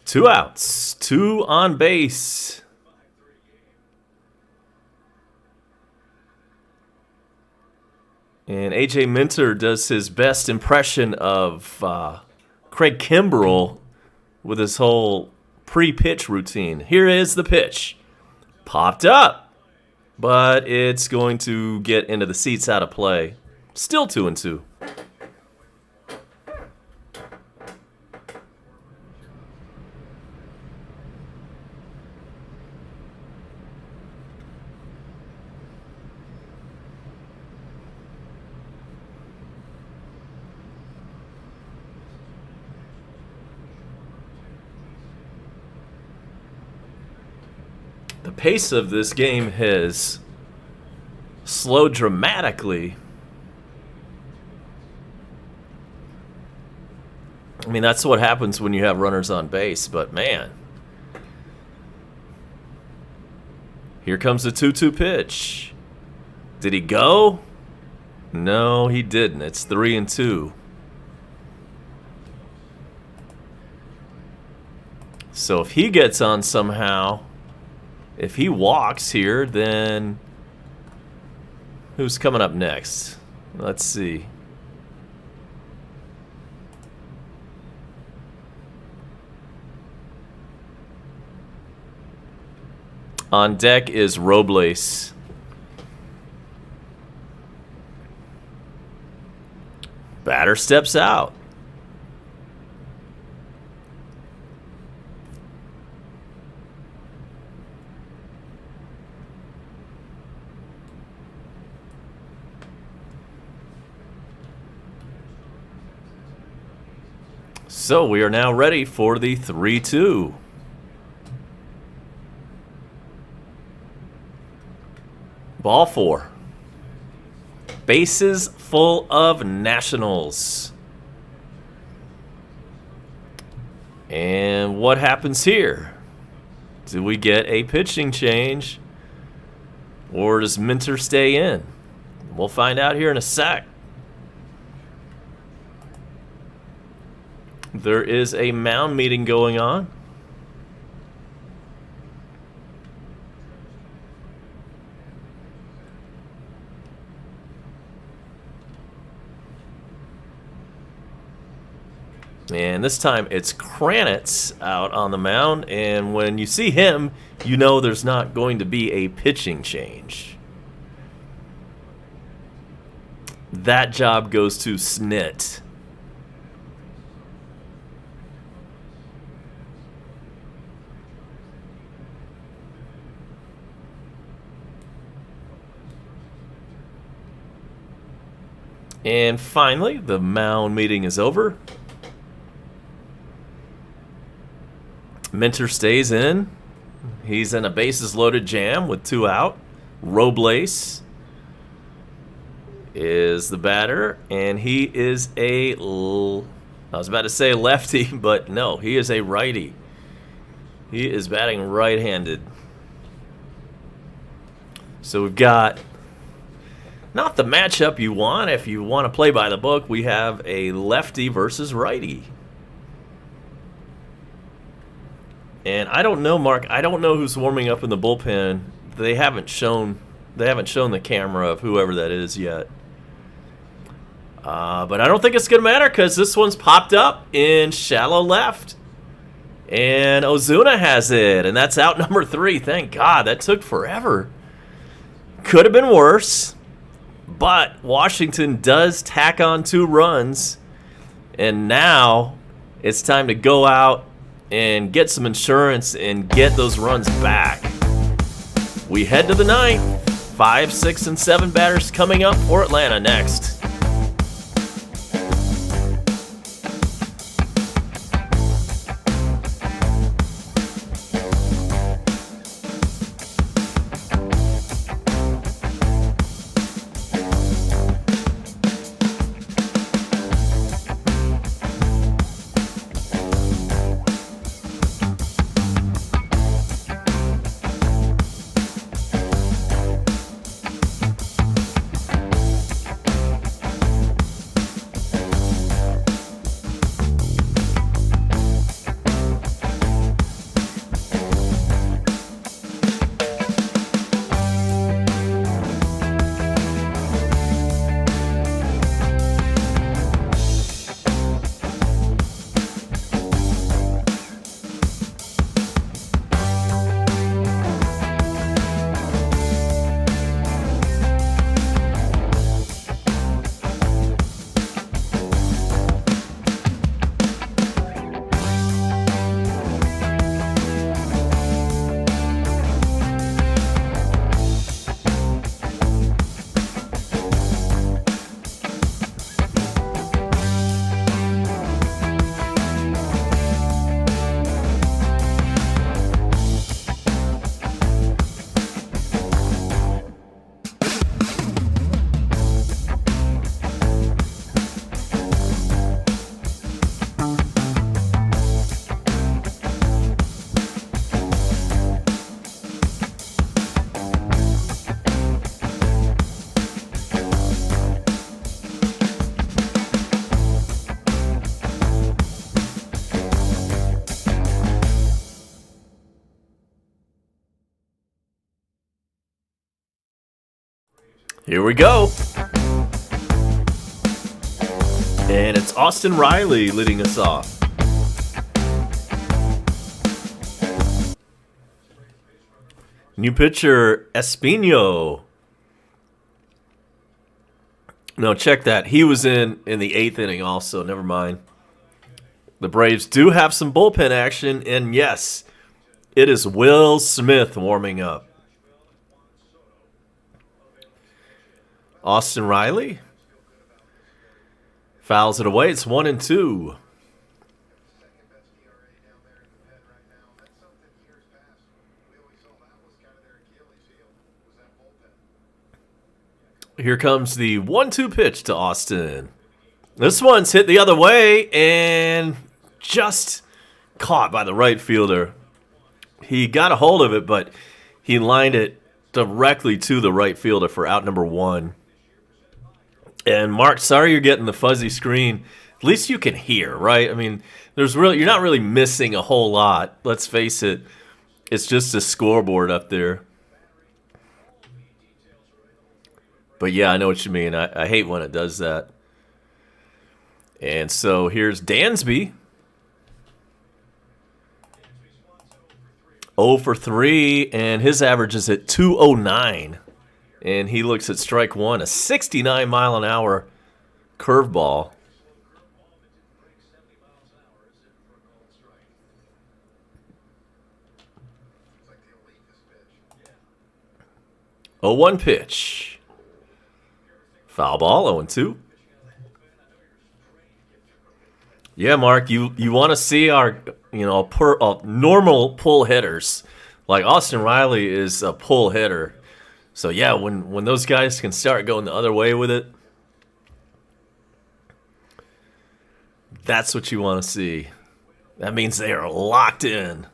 Two outs, 2 on base. And AJ Minter does his best impression of Craig Kimbrell with his whole pre-pitch routine. Here is the pitch. Popped up, but it's going to get into the seats out of play. Still 2-2. The pace of this game has slowed dramatically. I mean, that's what happens when you have runners on base, but man. Here comes the 2-2 pitch. Did he go? No, he didn't. It's 3-2. So if he gets on somehow, if he walks here, then who's coming up next? Let's see. On deck is Robles. Batter steps out. So we are now ready for the 3-2. Ball 4. Bases full of Nationals. And what happens here? Do we get a pitching change? Or does Minter stay in? We'll find out here in a sec. There is a mound meeting going on. And this time it's Kranitz out on the mound. And when you see him, you know there's not going to be a pitching change. That job goes to Snit. And finally, the mound meeting is over. Minter stays in. He's in a bases loaded jam with 2 out. Robles is the batter, and he is I was about to say lefty, but no, he is a righty. He is batting right-handed. So we've got not the matchup you want. If you want to play by the book, we have a lefty versus righty. And I don't know, Mark. I don't know who's warming up in the bullpen. They haven't shown the camera of whoever that is yet. But I don't think it's going to matter because this one's popped up in shallow left. And Ozuna has it, and that's out number 3. Thank God. That took forever. Could have been worse. But Washington does tack on 2 runs. And now it's time to go out and get some insurance and get those runs back. We head to the 9th. 5, 6, and 7 batters coming up for Atlanta next. Here we go. And it's Austin Riley leading us off. New pitcher, Espino. No, check that. He was in the 8th inning also. Never mind. The Braves do have some bullpen action, and yes, it is Will Smith warming up. Austin Riley fouls it away. It's 1-2. Here comes the 1-2 pitch to Austin. This one's hit the other way and just caught by the right fielder. He got a hold of it, but he lined it directly to the right fielder for out number 1. And Mark, sorry you're getting the fuzzy screen. At least you can hear, right? I mean, you're not really missing a whole lot. Let's face it. It's just a scoreboard up there. But yeah, I know what you mean. I hate when it does that. And so here's Dansby. 0 for 3, and his average is at 209. And he looks at strike 1, a 69-mile-an-hour curveball. Oh, 1 pitch. Foul ball, 0-2. Yeah, Mark, you want to see our normal pull hitters. Like Austin Riley is a pull hitter. So yeah, when those guys can start going the other way with it, that's what you want to see. That means they are locked in.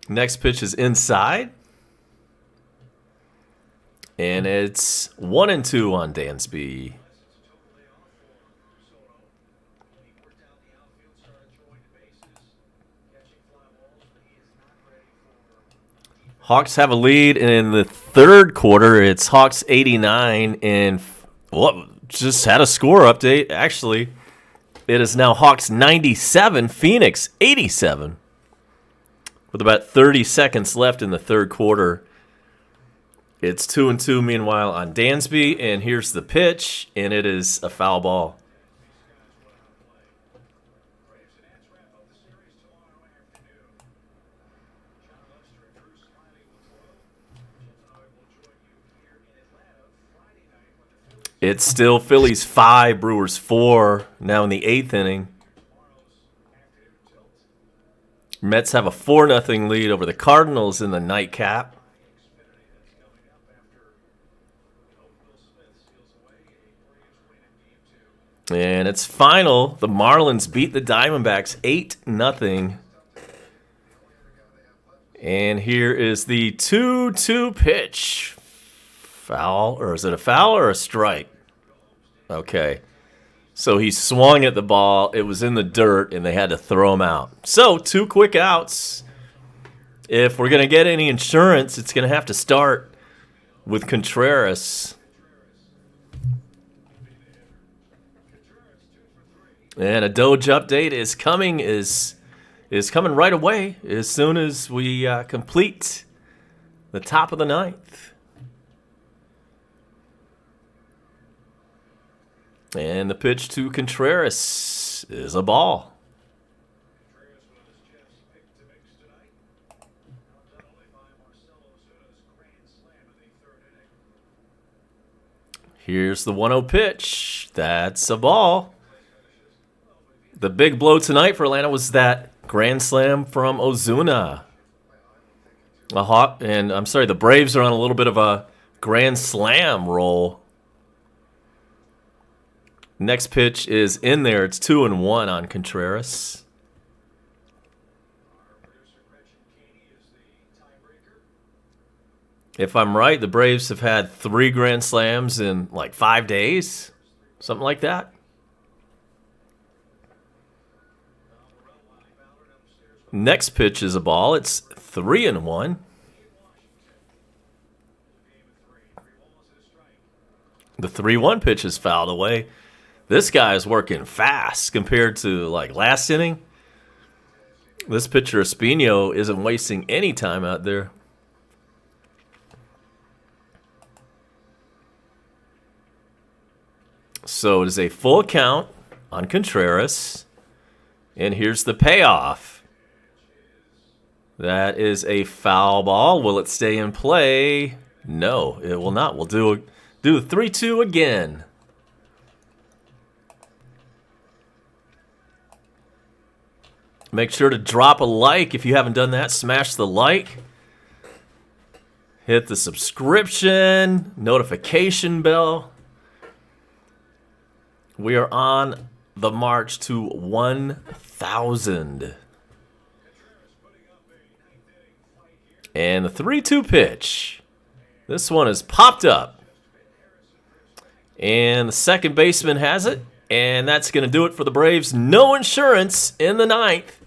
Next pitch is inside. And it's 1-2 on Dansby. Hawks have a lead in the third quarter. It's Hawks 89, and just had a score update. Actually, it is now Hawks 97, Phoenix 87. With about 30 seconds left in the third quarter. It's 2-2 meanwhile on Dansby, and here's the pitch, and it is a foul ball. It's still Phillies 5, Brewers 4, now in the 8th inning. Mets have a 4-0 lead over the Cardinals in the nightcap. And it's final. The Marlins beat the Diamondbacks 8-0. And here is the 2-2 pitch. Foul, or is it a foul or a strike? Okay. So he swung at the ball. It was in the dirt, and they had to throw him out. So 2 quick outs. If we're going to get any insurance, it's going to have to start with Contreras. And a Doge update is coming right away as soon as we complete the top of the 9th. And the pitch to Contreras is a ball. Here's the 1-0 pitch. That's a ball. The big blow tonight for Atlanta was that grand slam from Ozuna. The Braves are on a little bit of a grand slam roll. Next pitch is in there. It's 2-1 on Contreras. If I'm right, the Braves have had 3 grand slams in like 5 days. Something like that. Next pitch is a ball. It's 3-1. The 3-1 pitch is fouled away. This guy is working fast compared to like last inning. This pitcher, Espino, isn't wasting any time out there. So it is a full count on Contreras. And here's the payoff. That is a foul ball. Will it stay in play? No, it will not. We'll do 3-2 again. Make sure to drop a like if you haven't done that. Smash the like. Hit the subscription, notification bell. We are on the march to 1,000. And the 3-2 pitch. This one is popped up. And the second baseman has it. And that's going to do it for the Braves. No insurance in the ninth.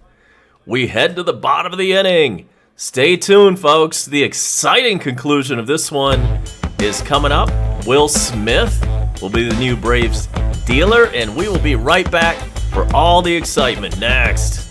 We head to the bottom of the inning. Stay tuned, folks. The exciting conclusion of this one is coming up. Will Smith will be the new Braves dealer, and we will be right back for all the excitement next.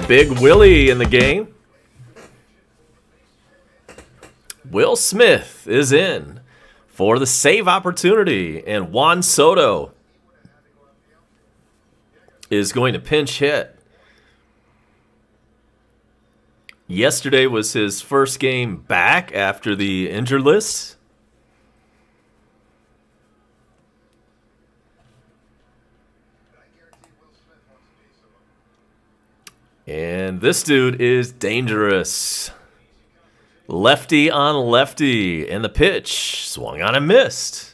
Big Willie in the game. Will Smith is in for the save opportunity, and Juan Soto is going to pinch hit. Yesterday was his first game back after the injured list. And this dude is dangerous. Lefty on lefty. And the pitch swung on and missed.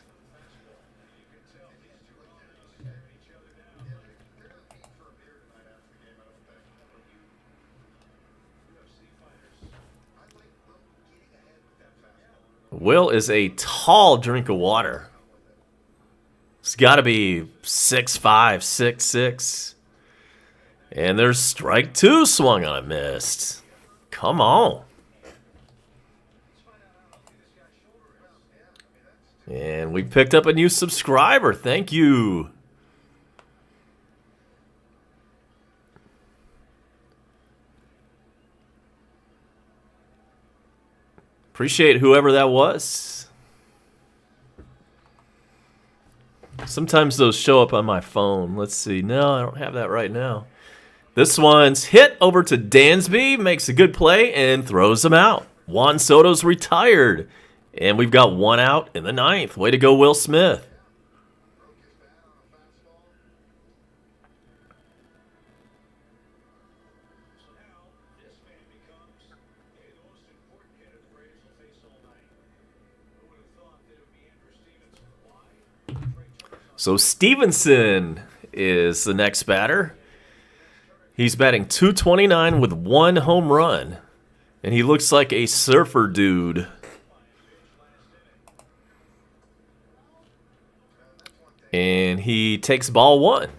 Will is a tall drink of water. He's got to be 6'5", 6'6". And there's strike two, swung on and missed. Come on. And we picked up a new subscriber. Thank you. Appreciate whoever that was. Sometimes those show up on my phone. Let's see. No, I don't have that right now. This one's hit over to Dansby, makes a good play, and throws him out. Juan Soto's retired, and we've got one out in the ninth. Way to go, Will Smith. So Stevenson is the next batter. He's batting .229 with 1 home run. And he looks like a surfer dude. And he takes ball 1.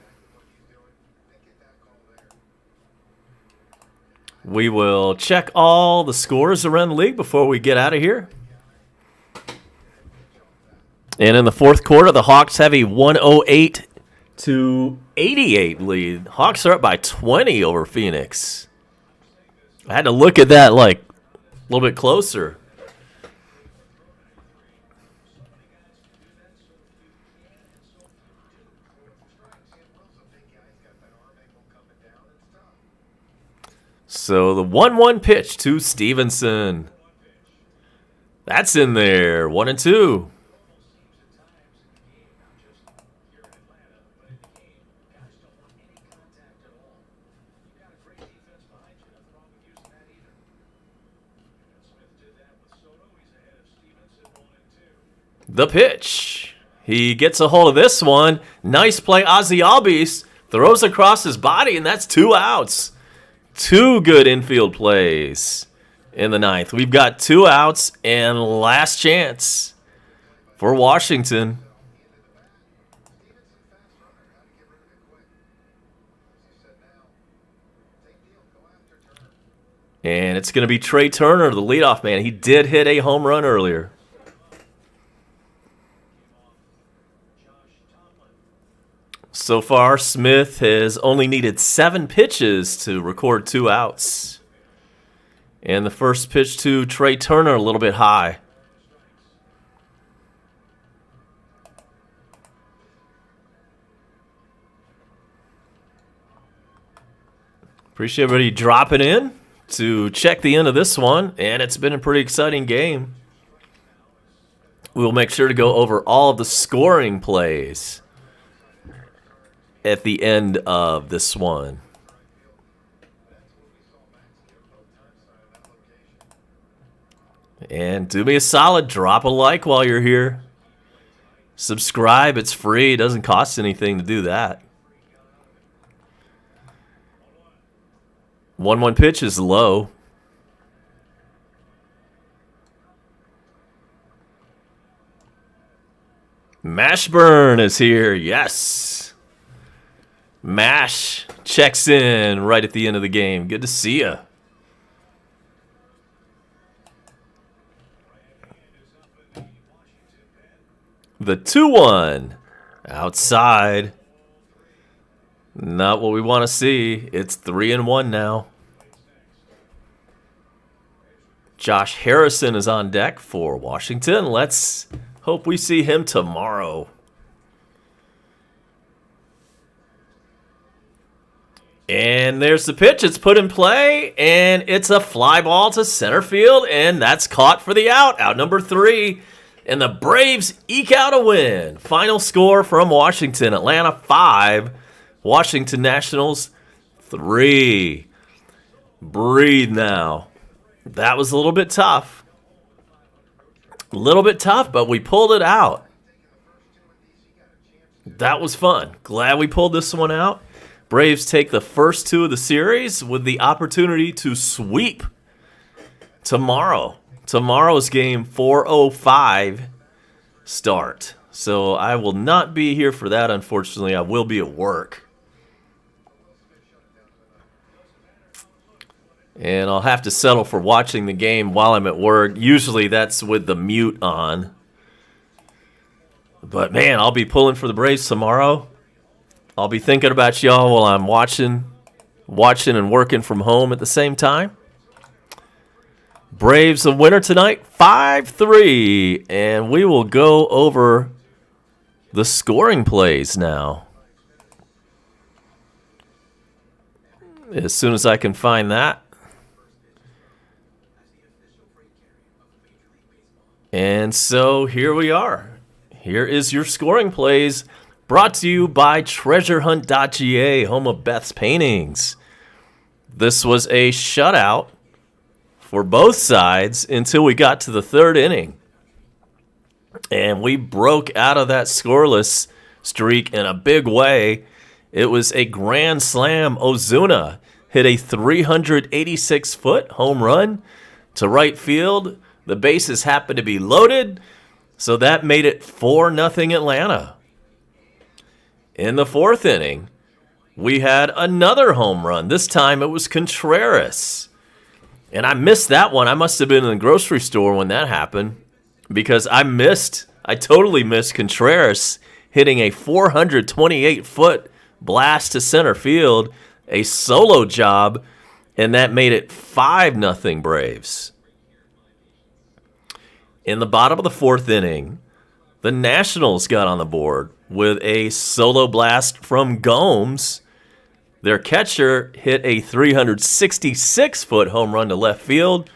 We will check all the scores around the league before we get out of here. And in the fourth quarter, the Hawks have a 108-88 lead. Hawks are up by 20 over Phoenix. I had to look at that like a little bit closer. So the 1-1 pitch to Stevenson. That's in there. 1-2. The pitch. He gets a hold of this one. Nice play. Ozzy Albies throws across his body, and that's 2 outs. 2 good infield plays in the ninth. We've got 2 outs and last chance for Washington. And it's going to be Trey Turner, the leadoff man. He did hit a home run earlier. So far, Smith has only needed 7 pitches to record 2 outs. And the first pitch to Trey Turner a little bit high. Appreciate everybody dropping in to check the end of this one. And it's been a pretty exciting game. We'll make sure to go over all of the scoring plays at the end of this one. And do me a solid, drop a like while you're here. Subscribe, it's free, it doesn't cost anything to do that. 1-1 pitch is low. Mashburn is here, yes. Mash checks in right at the end of the game. Good to see ya. The 2-1 outside. Not what we want to see. It's 3-1 now. Josh Harrison is on deck for Washington. Let's hope we see him tomorrow. And there's the pitch. It's put in play, and it's a fly ball to center field, and that's caught for the out. Out number 3, and the Braves eke out a win. Final score from Washington: Atlanta 5, Washington Nationals 3. Breathe now. That was a little bit tough. A little bit tough, but we pulled it out. That was fun. Glad we pulled this one out. Braves take the first 2 of the series with the opportunity to sweep tomorrow. Tomorrow's game, 4:05 start. So I will not be here for that, unfortunately. I will be at work. And I'll have to settle for watching the game while I'm at work. Usually that's with the mute on. But, man, I'll be pulling for the Braves tomorrow. I'll be thinking about y'all while I'm watching and working from home at the same time. Braves a winner tonight, 5-3. And we will go over the scoring plays now. As soon as I can find that. And so here we are. Here is your scoring plays, brought to you by treasurehunt.ga, home of Beth's Paintings. This was a shutout for both sides until we got to the 3rd inning. And we broke out of that scoreless streak in a big way. It was a grand slam. Ozuna hit a 386-foot home run to right field. The bases happened to be loaded, so that made it 4-0 Atlanta. In the fourth inning, we had another home run. This time it was Contreras. And I missed that one. I must have been in the grocery store when that happened because I totally missed Contreras hitting a 428-foot blast to center field, a solo job, and that made it 5-0 Braves. In the bottom of the fourth inning, the Nationals got on the board with a solo blast from Gomes. Their catcher hit a 366-foot home run to left field.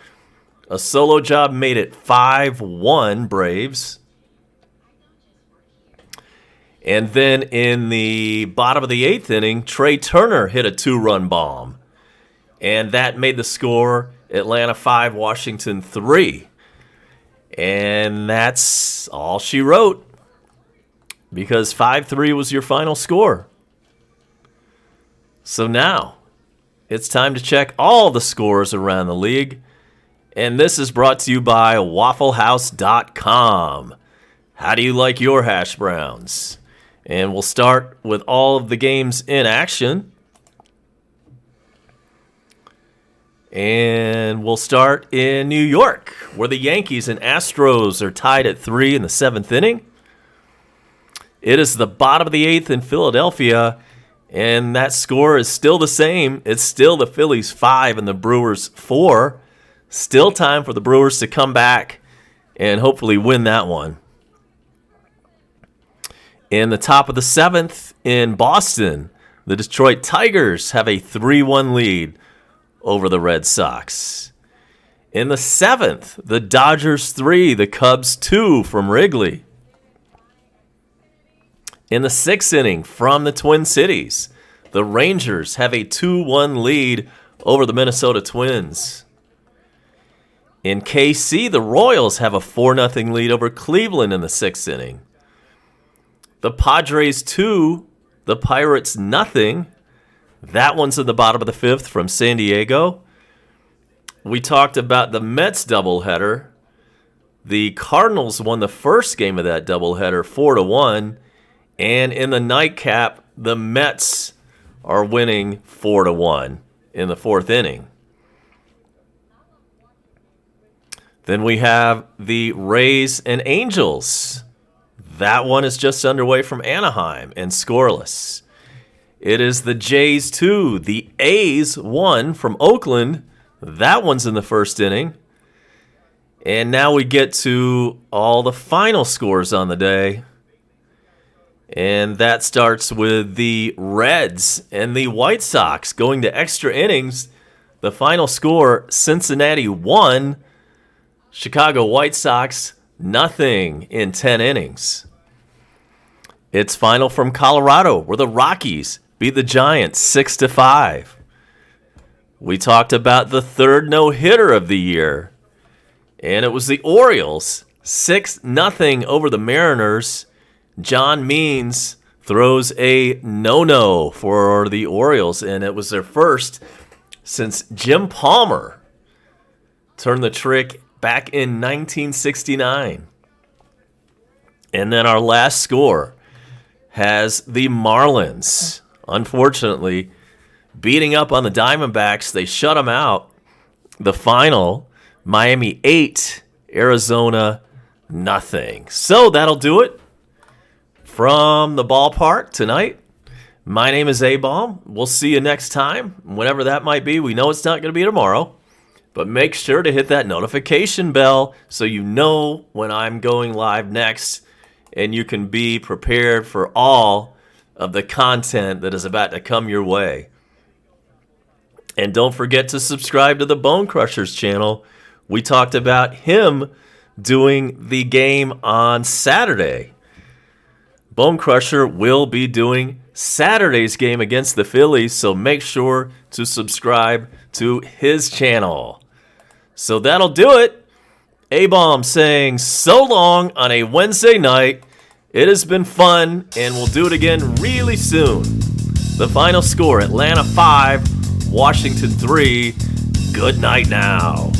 A solo job made it 5-1 Braves. And then in the bottom of the eighth inning, Trey Turner hit a 2-run bomb. And that made the score Atlanta 5, Washington 3. And that's all she wrote, because 5-3 was your final score. So now it's time to check all the scores around the league. And this is brought to you by WaffleHouse.com. How do you like your hash browns? And we'll start with all of the games in action. And we'll start in New York, where the Yankees and Astros are tied at 3 in the seventh inning. It is the bottom of the eighth in Philadelphia, and that score is still the same. It's still the Phillies 5 and the Brewers 4. Still time for the Brewers to come back and hopefully win that one. In the top of the seventh in Boston, the Detroit Tigers have a 3-1 lead over the Red Sox. In the seventh, the Dodgers 3, the Cubs 2 from Wrigley. In the sixth inning from the Twin Cities, the Rangers have a 2-1 lead over the Minnesota Twins. In KC, the Royals have a 4-0 lead over Cleveland in the sixth inning. The Padres 2, the Pirates 0. That one's in the bottom of the fifth from San Diego. We talked about the Mets doubleheader. The Cardinals won the first game of that doubleheader 4-1. And in the nightcap, the Mets are winning 4-1 in the fourth inning. Then we have the Rays and Angels. That one is just underway from Anaheim and scoreless. It is the Jays 2, the A's 1 from Oakland. That one's in the first inning. And now we get to all the final scores on the day. And that starts with the Reds and the White Sox going to extra innings. The final score, Cincinnati 1, Chicago White Sox 0 in 10 innings. It's final from Colorado, where the Rockies beat the Giants 6-5. We talked about the third no-hitter of the year, and it was the Orioles 6-0 over the Mariners. John Means throws a no-no for the Orioles, and it was their first since Jim Palmer turned the trick back in 1969. And then our last score has the Marlins, unfortunately, beating up on the Diamondbacks. They shut them out. The final, Miami 8, Arizona 0. So that'll do it from the ballpark tonight. My name is A-Bomb. We'll see you next time, whenever that might be. We know it's not going to be tomorrow, but make sure to hit that notification bell so you know when I'm going live next, and you can be prepared for all of the content that is about to come your way. And don't forget to subscribe to the Bone Crushers channel. We talked about him doing the game on Saturday. Bone Crusher will be doing Saturday's game against the Phillies, so make sure to subscribe to his channel. So that'll do it. A-Bomb saying so long on a Wednesday night. It has been fun, and we'll do it again really soon. The final score, Atlanta 5, Washington 3. Good night now.